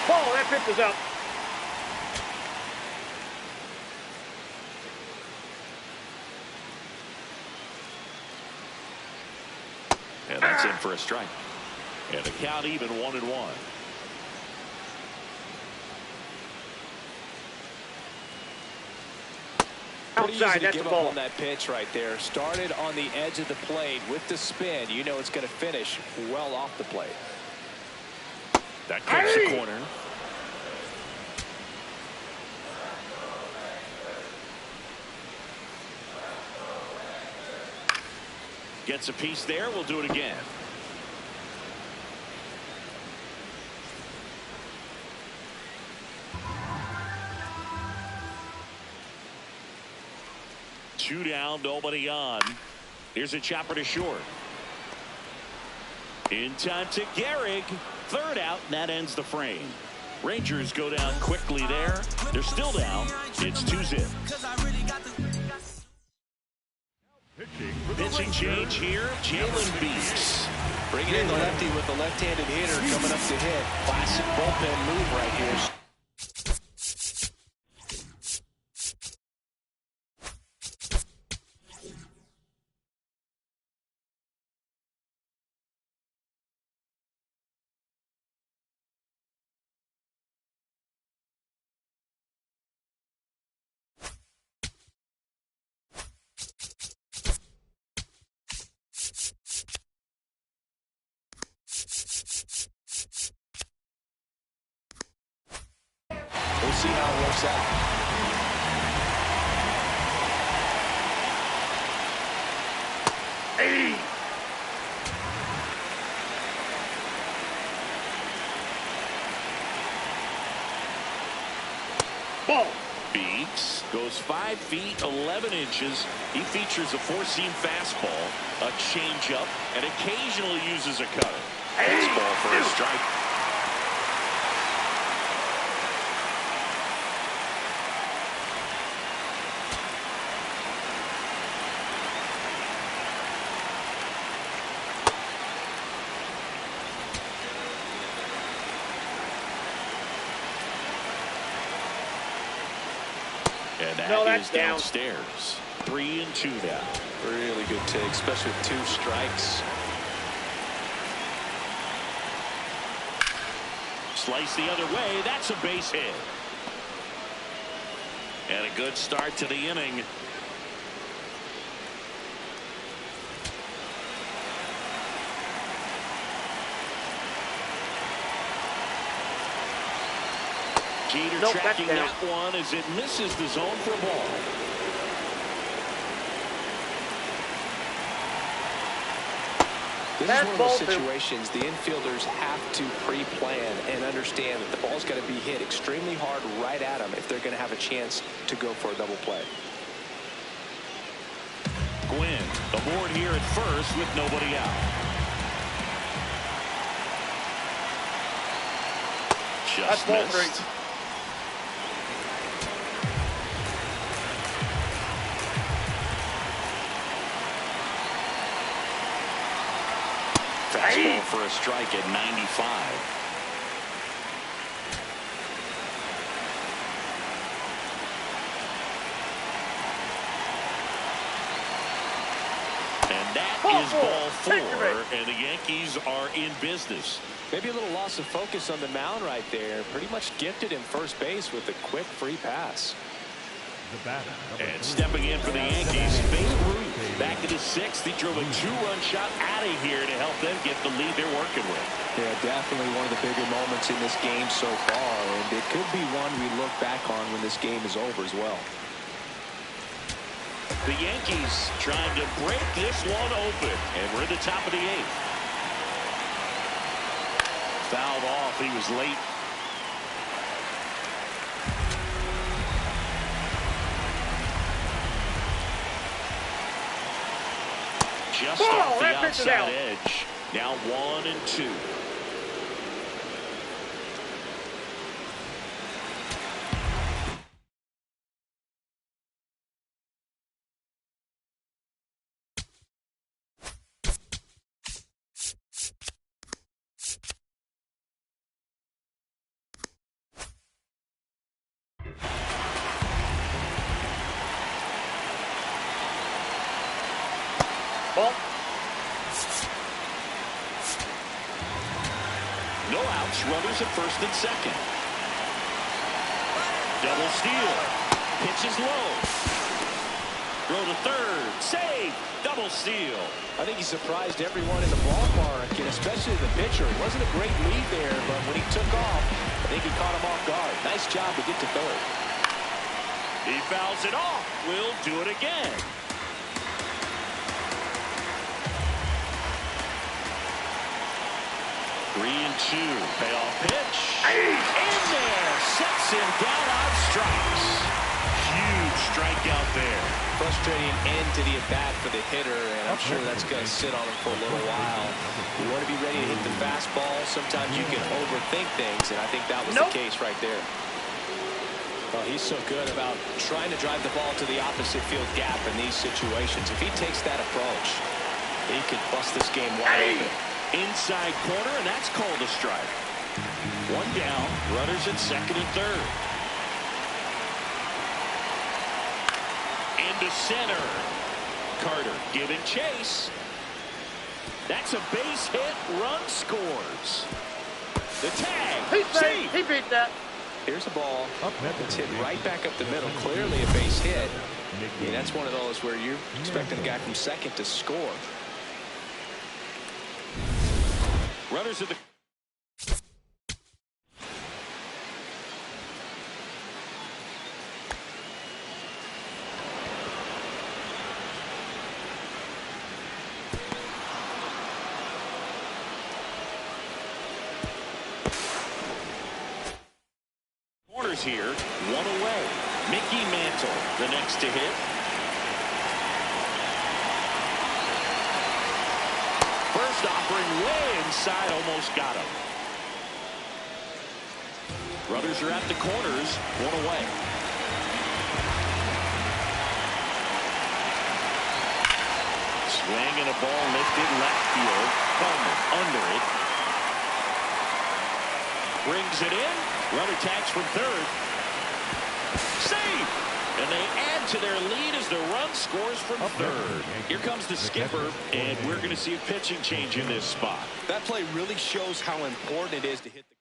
Ball, that pitch is up. And that's in for a strike. And the count even 1-1. Pretty easy Outside, to that's give the up ball. on that pitch right there. Started on the edge of the plate with the spin. You know it's going to finish well off the plate. That cuts the corner. Gets a piece there. We'll do it again. Two down, nobody on. Here's a chopper to short. In time to Gehrig. Third out, and that ends the frame. Rangers go down quickly there. They're still down. It's 2-0. Pitching change here. Jalen Beeks. Bringing in the lefty with the left-handed hitter coming up to hit. Classic bullpen move right here. We'll see how it works out. Hey. Ball. Beeks goes 5 feet 11 inches. He features a four-seam fastball, a changeup, and occasionally uses a cutter. That's ball for a strike. And that No, is that's down. downstairs. 3-2 now. Really good take, especially with 2 strikes. Slice the other way. That's a base hit. And a good start to the inning. Jeter tracking that one as it misses the zone for a ball. This is one of those situations the infielders have to pre-plan and understand that the ball's got to be hit extremely hard right at them if they're going to have a chance to go for a double play. Gwynn, the board here at first with nobody out. Just missed. Fastball for a strike at 95. And that is ball 4, and the Yankees are in business. Maybe a little loss of focus on the mound right there. Pretty much gifted him first base with a quick free pass. And stepping in for the Yankees, Ruth back in the 6th. He drove a 2-run shot out of here to help them get the lead they're working with. Yeah, definitely one of the bigger moments in this game so far, and it could be one we look back on when this game is over as well. The Yankees trying to break this one open, and we're at the top of the 8th. Fouled off. He was late. Just off the outside edge. Now 1-2. Ball. No outs, runners at first and second. Double steal. Pitch is low. Throw to third. Save. Double steal. I think he surprised everyone in the ballpark, and especially the pitcher. It wasn't a great lead there, but when he took off, I think he caught him off guard. Nice job to get to third. He fouls it off. We'll do it again. Three and 2. Payoff pitch. In there. Sets him down on strikes. Huge strikeout there. Frustrating end to the at-bat for the hitter, and I'm sure that's going to sit on him for a little while. You want to be ready to hit the fastball. Sometimes you can overthink things, and I think that was the case right there. Well, he's so good about trying to drive the ball to the opposite field gap in these situations. If he takes that approach, he could bust this game wide open. Inside corner, and that's called a strike. 1 down, runners at second and third. Into center. Carter giving chase. That's a base hit. Run scores. The tag. He beat that. Here's a ball that's hit right back up the middle. Clearly a base hit. And that's one of those where you're expecting a guy from second to score. Runners at the corners here. 1 away. Mickey Mantle, the next to hit. First offering way inside, almost got him. Runners are at the corners, 1 away. Swing and a ball lifted left field. Coleman under it. Brings it in. Runner tags from third. Save. And they add to their lead as the run scores from third. Here comes the skipper, and we're going to see a pitching change in this spot. That play really shows how important it is to hit the...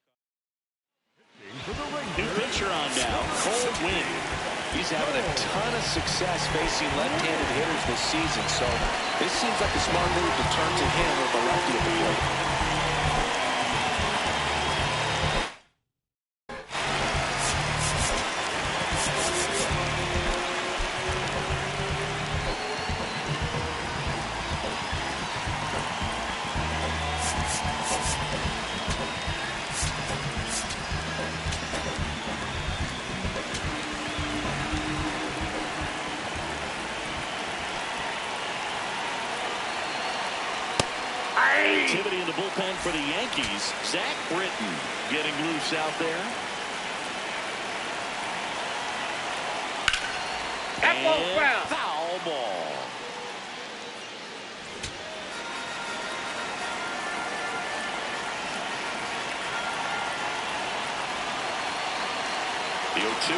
New pitcher on now, Cold Wind. He's having a ton of success facing left-handed hitters this season, so this seems like a smart move to turn to him with the lefty at the plate. Activity in the bullpen for the Yankees. Zach Britton getting loose out there. And foul ball. The 0-2.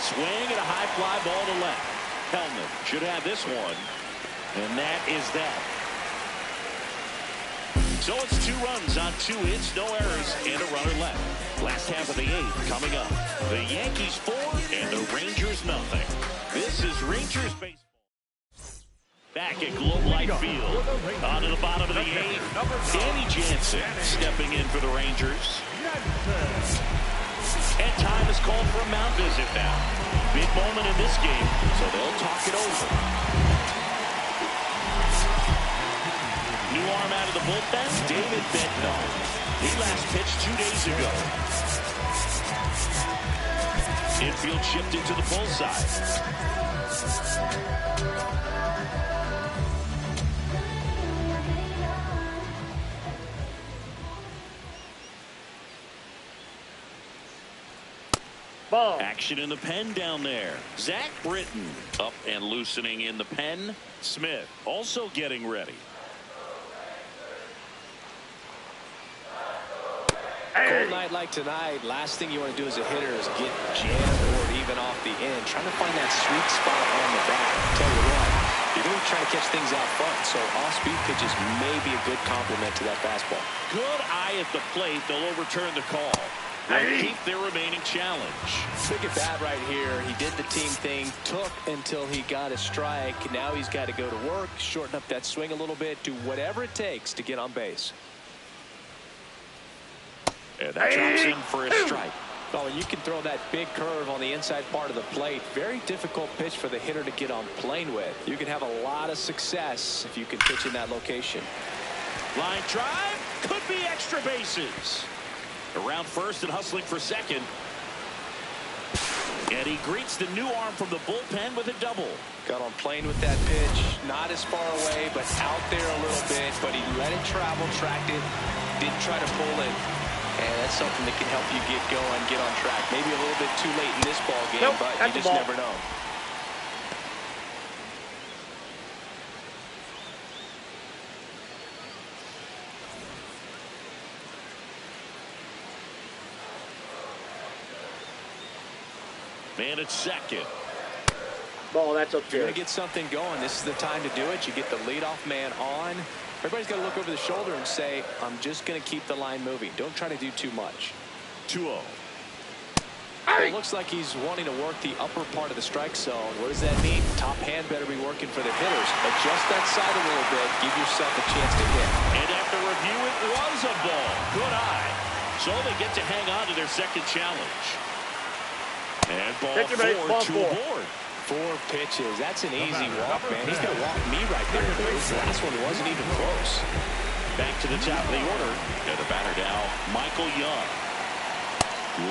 Swing and a high fly ball to left. Hellman should have this one. And that is that. So it's 2 runs on 2 hits, no errors, and a runner left. Last half of the 8th coming up. The Yankees 4 and the Rangers nothing. This is Rangers baseball. Back at Globe Life Field. On to the bottom of the 8th. Danny Jansen stepping in for the Rangers. And time is called for a mound visit now. Big moment in this game, so they'll talk it over. New arm out of the bullpen, David Bednar. He last pitched 2 days ago. Infield shifted to the pull side. Ball. Action in the pen down there. Zach Britton up and loosening in the pen. Smith also getting ready. Cold night like tonight, last thing you want to do as a hitter is get jammed or even off the end. Trying to find that sweet spot on the bat. Tell you what, you're going to try to catch things out front, so off-speed pitches may be a good complement to that fastball. Good eye at the plate. They'll overturn the call. They'll keep their remaining challenge. Look at that right here. He did the team thing, took until he got a strike. Now he's got to go to work, shorten up that swing a little bit, do whatever it takes to get on base. And that drops in for a strike. Oh, you can throw that big curve on the inside part of the plate. Very difficult pitch for the hitter to get on plane with. You can have a lot of success if you can pitch in that location. Line drive. Could be extra bases. Around first and hustling for second. And he greets the new arm from the bullpen with a double. Got on plane with that pitch. Not as far away, but out there a little bit. But he let it travel, tracked it, didn't try to pull it. And that's something that can help you get going, get on track. Maybe a little bit too late in this ball game, nope, but you just never know. Man at second. Ball, that's up If you're there. going to get something going, this is the time to do it. You get the leadoff man on. Everybody's got to look over the shoulder and say, I'm just going to keep the line moving. Don't try to do too much. 2-0. It looks like he's wanting to work the upper part of the strike zone. What does that mean? Top hand better be working for the hitters. Adjust that side a little bit. Give yourself a chance to hit. And after review, it was a ball. Good eye. So they get to hang on to their second challenge. And ball 4, 2 aboard. 4 pitches. That's an easy walk, man. He's going to walk me right there. The last one wasn't even close. Back to the top of the order. And the batter now, Michael Young.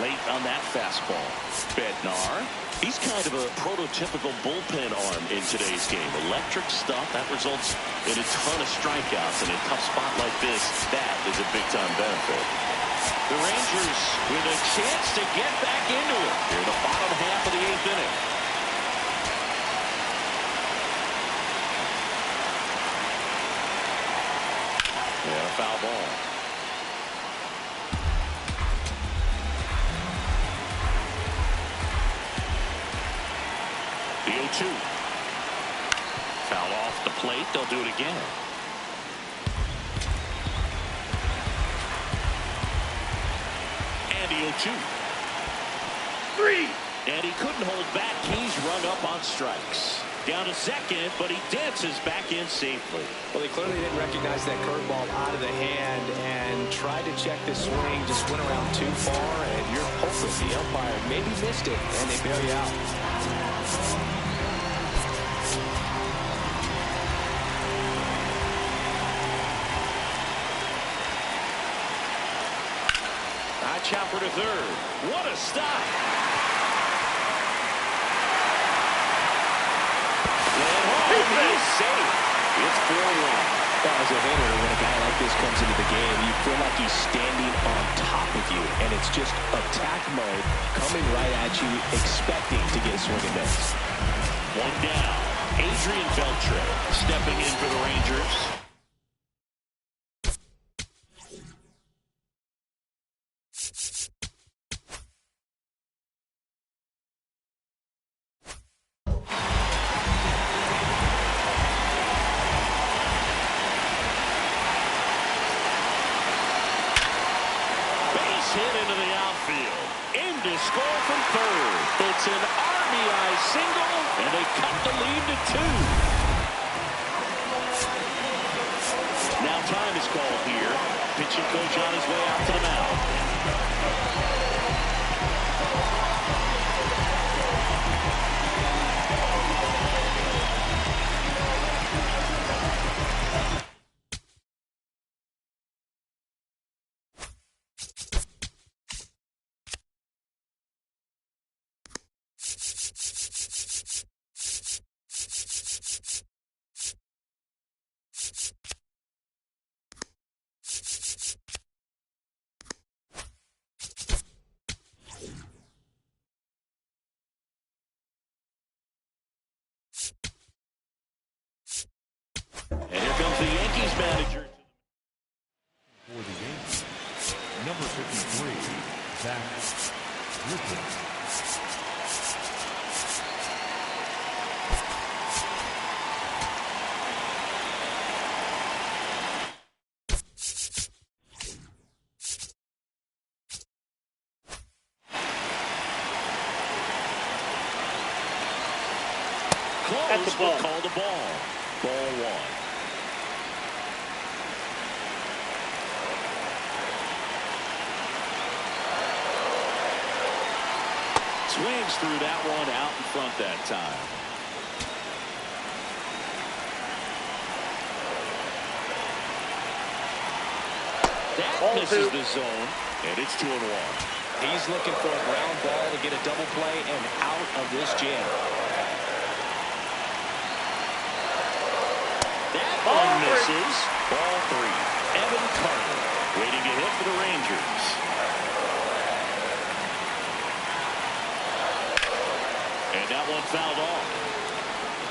Late on that fastball. Bednar. He's kind of a prototypical bullpen arm in today's game. Electric stuff. That results in a ton of strikeouts. And in a tough spot like this, that is a big-time benefit. The Rangers with a chance to get back into it here in the bottom half of the 8th inning. Yeah, foul ball. 0-2. Foul off the plate. They'll do it again. And the 0-2. 3. And he couldn't hold back. He's rung up on strikes. Down to second, but he dances back in safely. Well, he clearly didn't recognize that curveball out of the hand and tried to check the swing, just went around too far, and you're hoping the umpire maybe missed it, and they bail you out. High chopper to third. What a stop! He's safe. It's 4-1. As a hitter, when a guy like this comes into the game, you feel like he's standing on top of you, and it's just attack mode coming right at you, expecting to get a swing and miss. One down. Adrian Beltre stepping in for the Rangers. Hit into the outfield. In to score from third. It's an RBI single, and they cut the lead to 2. Now time is called here. Pitching coach on his way out to the mound. And here comes the Yankees manager. For the Yankees, number 53, Zach Griffin. Close, but called a ball. Ball 1. Swings through that one out in front that time. That misses the zone, and it's 2-1. He's looking for a ground ball to get a double play and out of this jam. That one misses. Ball 3. Evan Carter waiting to hit for the Rangers. And that one fouled off.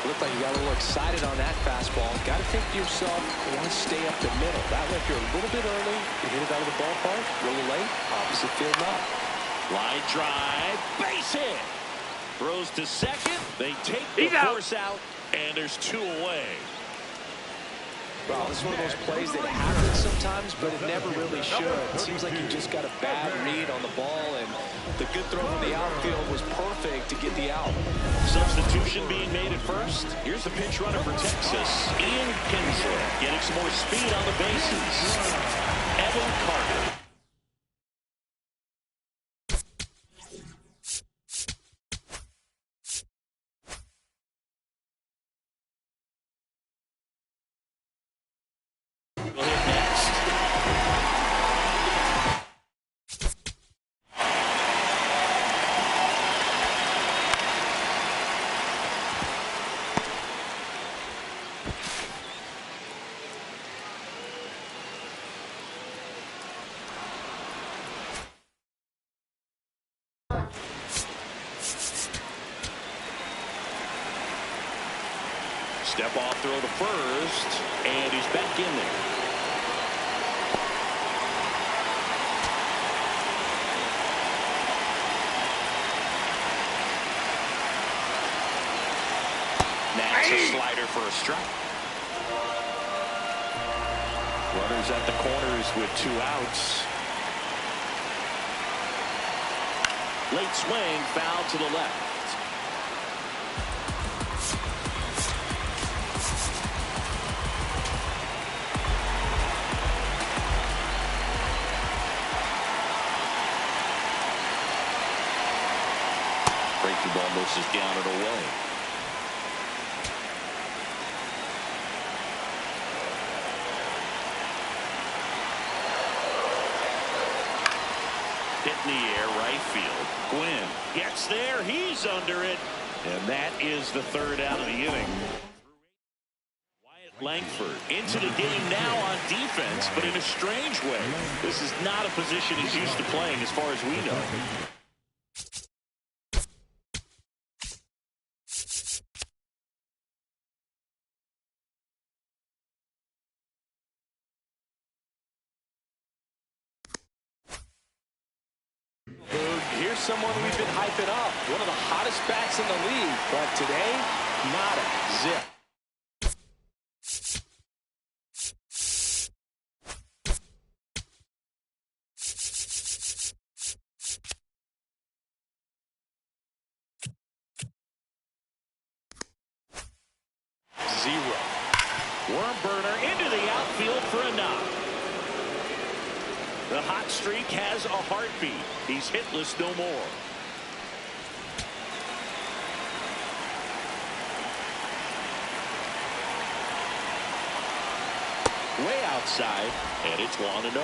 Looked like you got a little excited on that fastball. Got to think to yourself, you want to stay up the middle. That way, if you're a little bit early, you hit it out of the ballpark. A little late, opposite field knock. Line drive, base hit. Throws to second. They take the force out, and there's 2 away. Well, this is one of those plays that happens sometimes, but it never really should. It seems like you just got a bad read on the ball, and the good throw in the outfield was perfect to get the out. Substitution being made at first. Here's the pinch runner for Texas, Ian Kinsler, getting some more speed on the bases. Evan Carter. Step off throw to first, and he's back in there. a slider for a strike. Runners at the corners with 2 outs. Late swing, foul to the left. Breaking ball misses down and away. Hit in the air, right field. Gwynn gets there. He's under it. And that is the 3rd out of the inning. Wyatt Langford into the game now on defense, but in a strange way. This is not a position he's used to playing as far as we know. Here's someone we've been hyping up. One of the hottest bats in the league. But today, nada. Zip. Zero. Worm burner into the outfield for a knock. The hot streak has a heartbeat. He's hitless no more. Way outside, and it's 1-0.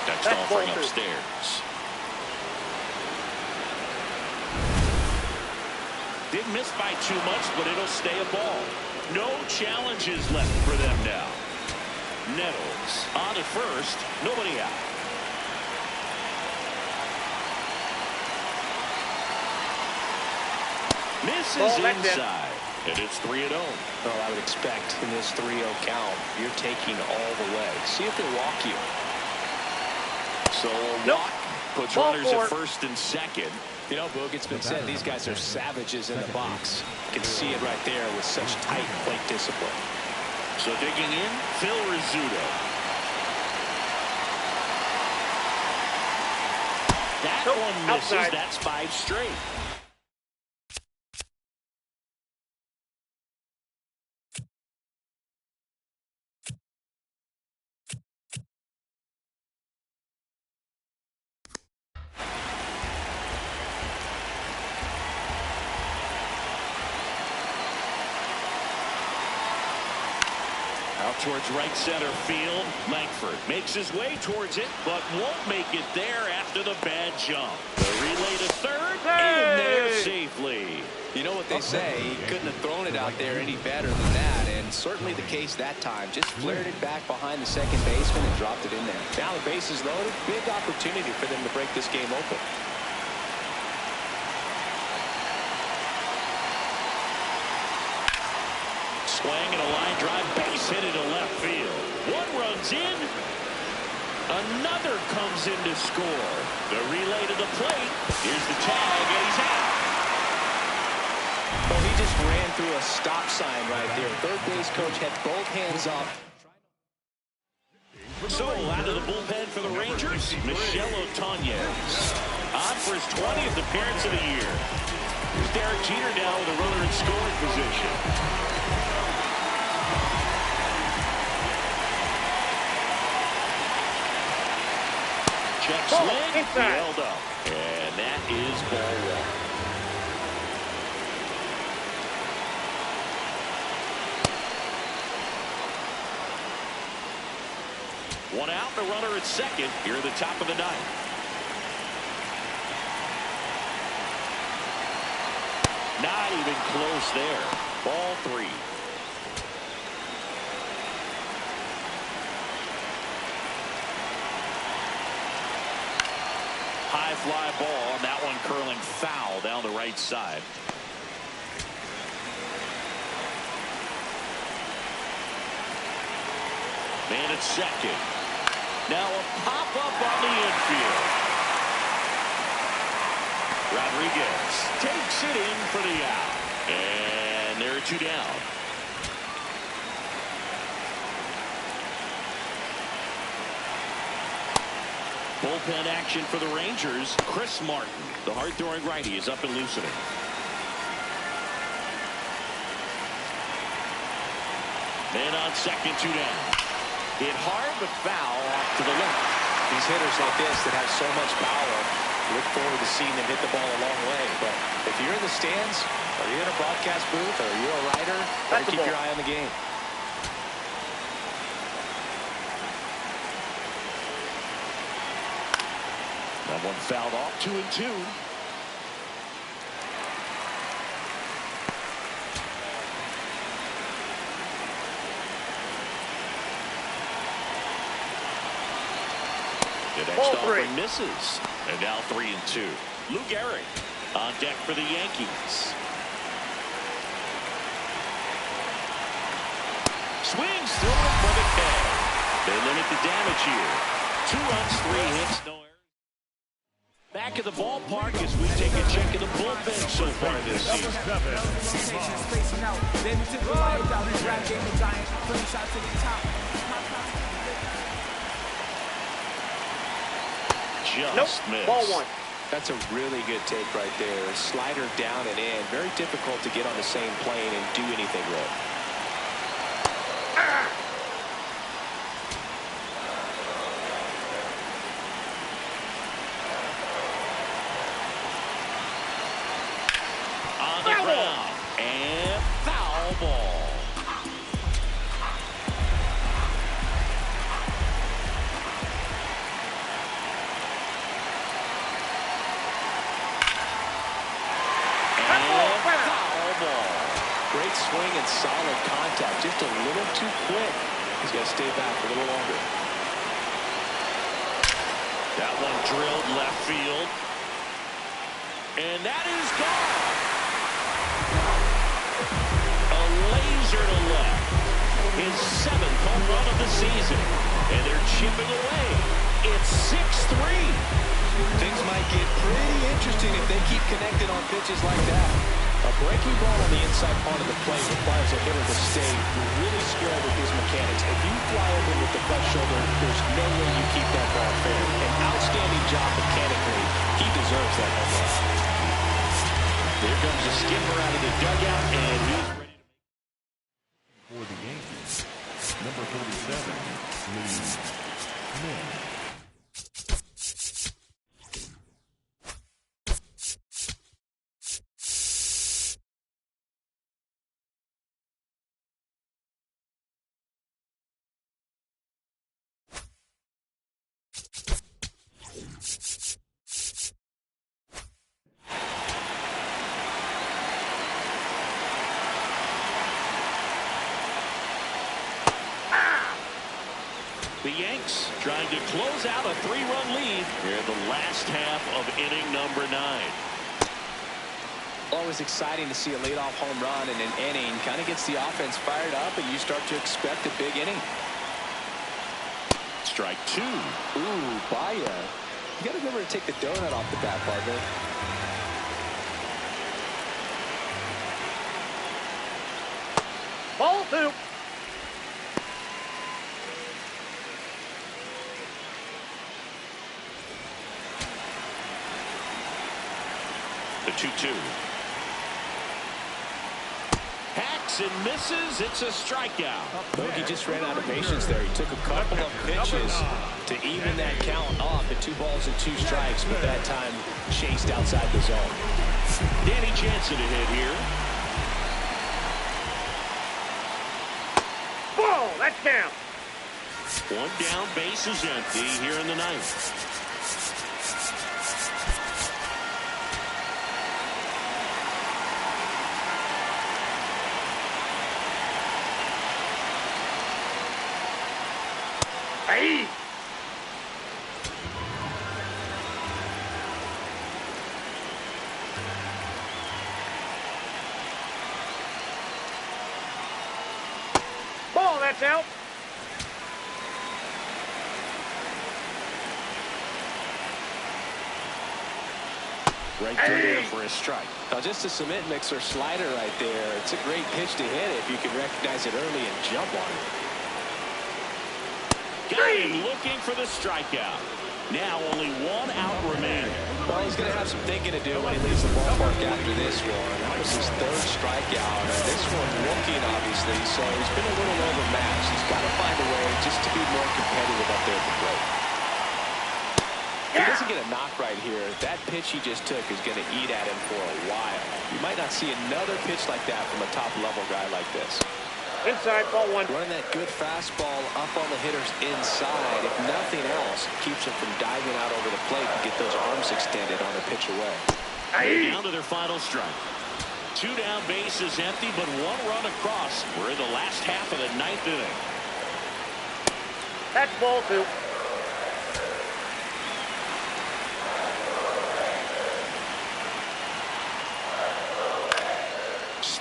Next offering upstairs. Didn't miss by too much, but it'll stay a ball. No challenges left for them now. Nettles on to first. Nobody out. Misses inside. And it's 3-0. Well, I would expect in this 3-0 count, you're taking all the way. See if they walk you. So a walk puts runners at first and second. You know, Boog, it's been said these guys are savages in the box. You can see it right there with such tight plate discipline. So digging in, Phil Rizzuto. That one misses. Outside. That's 5 straight. Out towards right center field. Langford makes his way towards it, but won't make it there after the bad jump. The relay to third, in there safely. You know what they say, he couldn't have thrown it out there any better than that, and certainly the case that time. Just flared it back behind the second baseman and dropped it in there. Now the base is loaded. Big opportunity for them to break this game open. Swing and a line drive, base hit into left field. One runs in. Another comes in to score. The relay to the plate. Here's the tag, and he's out. Well, he just ran through a stop sign right there. Third base coach had both hands up. So out of the bullpen for the Rangers, Michel Otonez. On for his 20th appearance of the year. Here's Derek Jeter down with a runner in scoring position. Check swing, held up. And that is ball 1. 1 out, the runner at second here at the top of the 9th. Not even close there. Ball 3. High high fly ball, and that one curling foul down the right side. Man at second. Now a pop-up on the infield. Rodriguez takes it in for the out. And there are two down. Bullpen action for the Rangers. Chris Martin, the hard-throwing righty, is up and loosening. Man on second, two down. Hit hard, but foul off to the left. These hitters like this that have so much power, look forward to seeing them hit the ball a long way. But if you're in the stands, or you're in a broadcast booth, or you're a writer, better keep your eye on the game. That one fouled off, 2-2. The next offering misses. And now 3-2. Lou Gehrig on deck for the Yankees. Swings through it for the K. They limit the damage here. 2 runs, 3 hits, no errors. Back at the ballpark as we take a check of the bullpen so far this season. Just missed. Ball one. That's a really good take right there. Slider down and in. Very difficult to get on the same plane and do anything with. On the ground. And foul ball. Great swing and solid contact. Just a little too quick. He's got to stay back a little longer. That one drilled left field. And that is gone. A laser to left. His 7th home run of the season. And they're chipping away. It's 6-3. Things might get pretty interesting if they keep connected on pitches like that. A breaking ball on the inside part of the plate requires a hitter to stay really skilled with his mechanics. If you fly over with the left shoulder, there's no way you keep that ball fair. An outstanding job mechanically. He deserves that home run. Here comes the skipper out of the dugout, and he's ready to make for the Yankees. Number 47, Lee Smith. The Yanks trying to close out a 3-run lead here in the last half of inning number 9. Always exciting to see a leadoff home run in an inning. Kind of gets the offense fired up, and you start to expect a big inning. Strike 2. Ooh, Baya. You got to remember to take the donut off the bat, partner. Ball 2. The 2-2. Hacks and misses. It's a strikeout. Bogey just ran out of patience there. He took a couple of pitches to even that count off at 2 balls and 2 strikes, but that time chased outside the zone. Danny Jansen to hit here. Ball, that's down. 1 down, base is empty here in the 9th. Hey. That's out. Right through there for a strike. Now just a cement mixer slider right there. It's a great pitch to hit if you can recognize it early and jump on it. Got him looking for the strikeout. Now only one out remaining. Well, he's going to have some thinking to do when he leaves the ballpark after this one. That was his third strikeout, and this one looking, obviously, so he's been a little overmatched. He's got to find a way just to be more competitive up there at the plate. If he doesn't get a knock right here, that pitch he just took is going to eat at him for a while. You might not see another pitch like that from a top-level guy like this. Inside, ball one. Running that good fastball up on the hitter's inside. If nothing else, keeps him from diving out over the plate to get those arms extended on the pitch away. They're down to their final strike. 2 down, bases empty, but 1 run across. We're in the last half of the 9th inning. That's ball 2.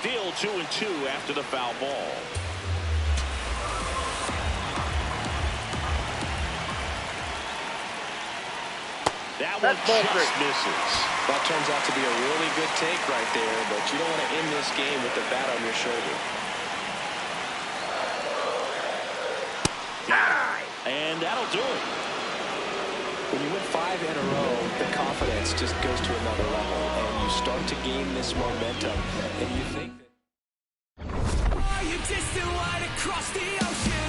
Still 2-2 after the foul ball. That one just misses. That turns out to be a really good take right there, but you don't want to end this game with the bat on your shoulder. And that'll do it. When you win 5 in a row, the confidence just goes to another level, and you start to gain this momentum, and you think that... Are you distant wide across the ocean?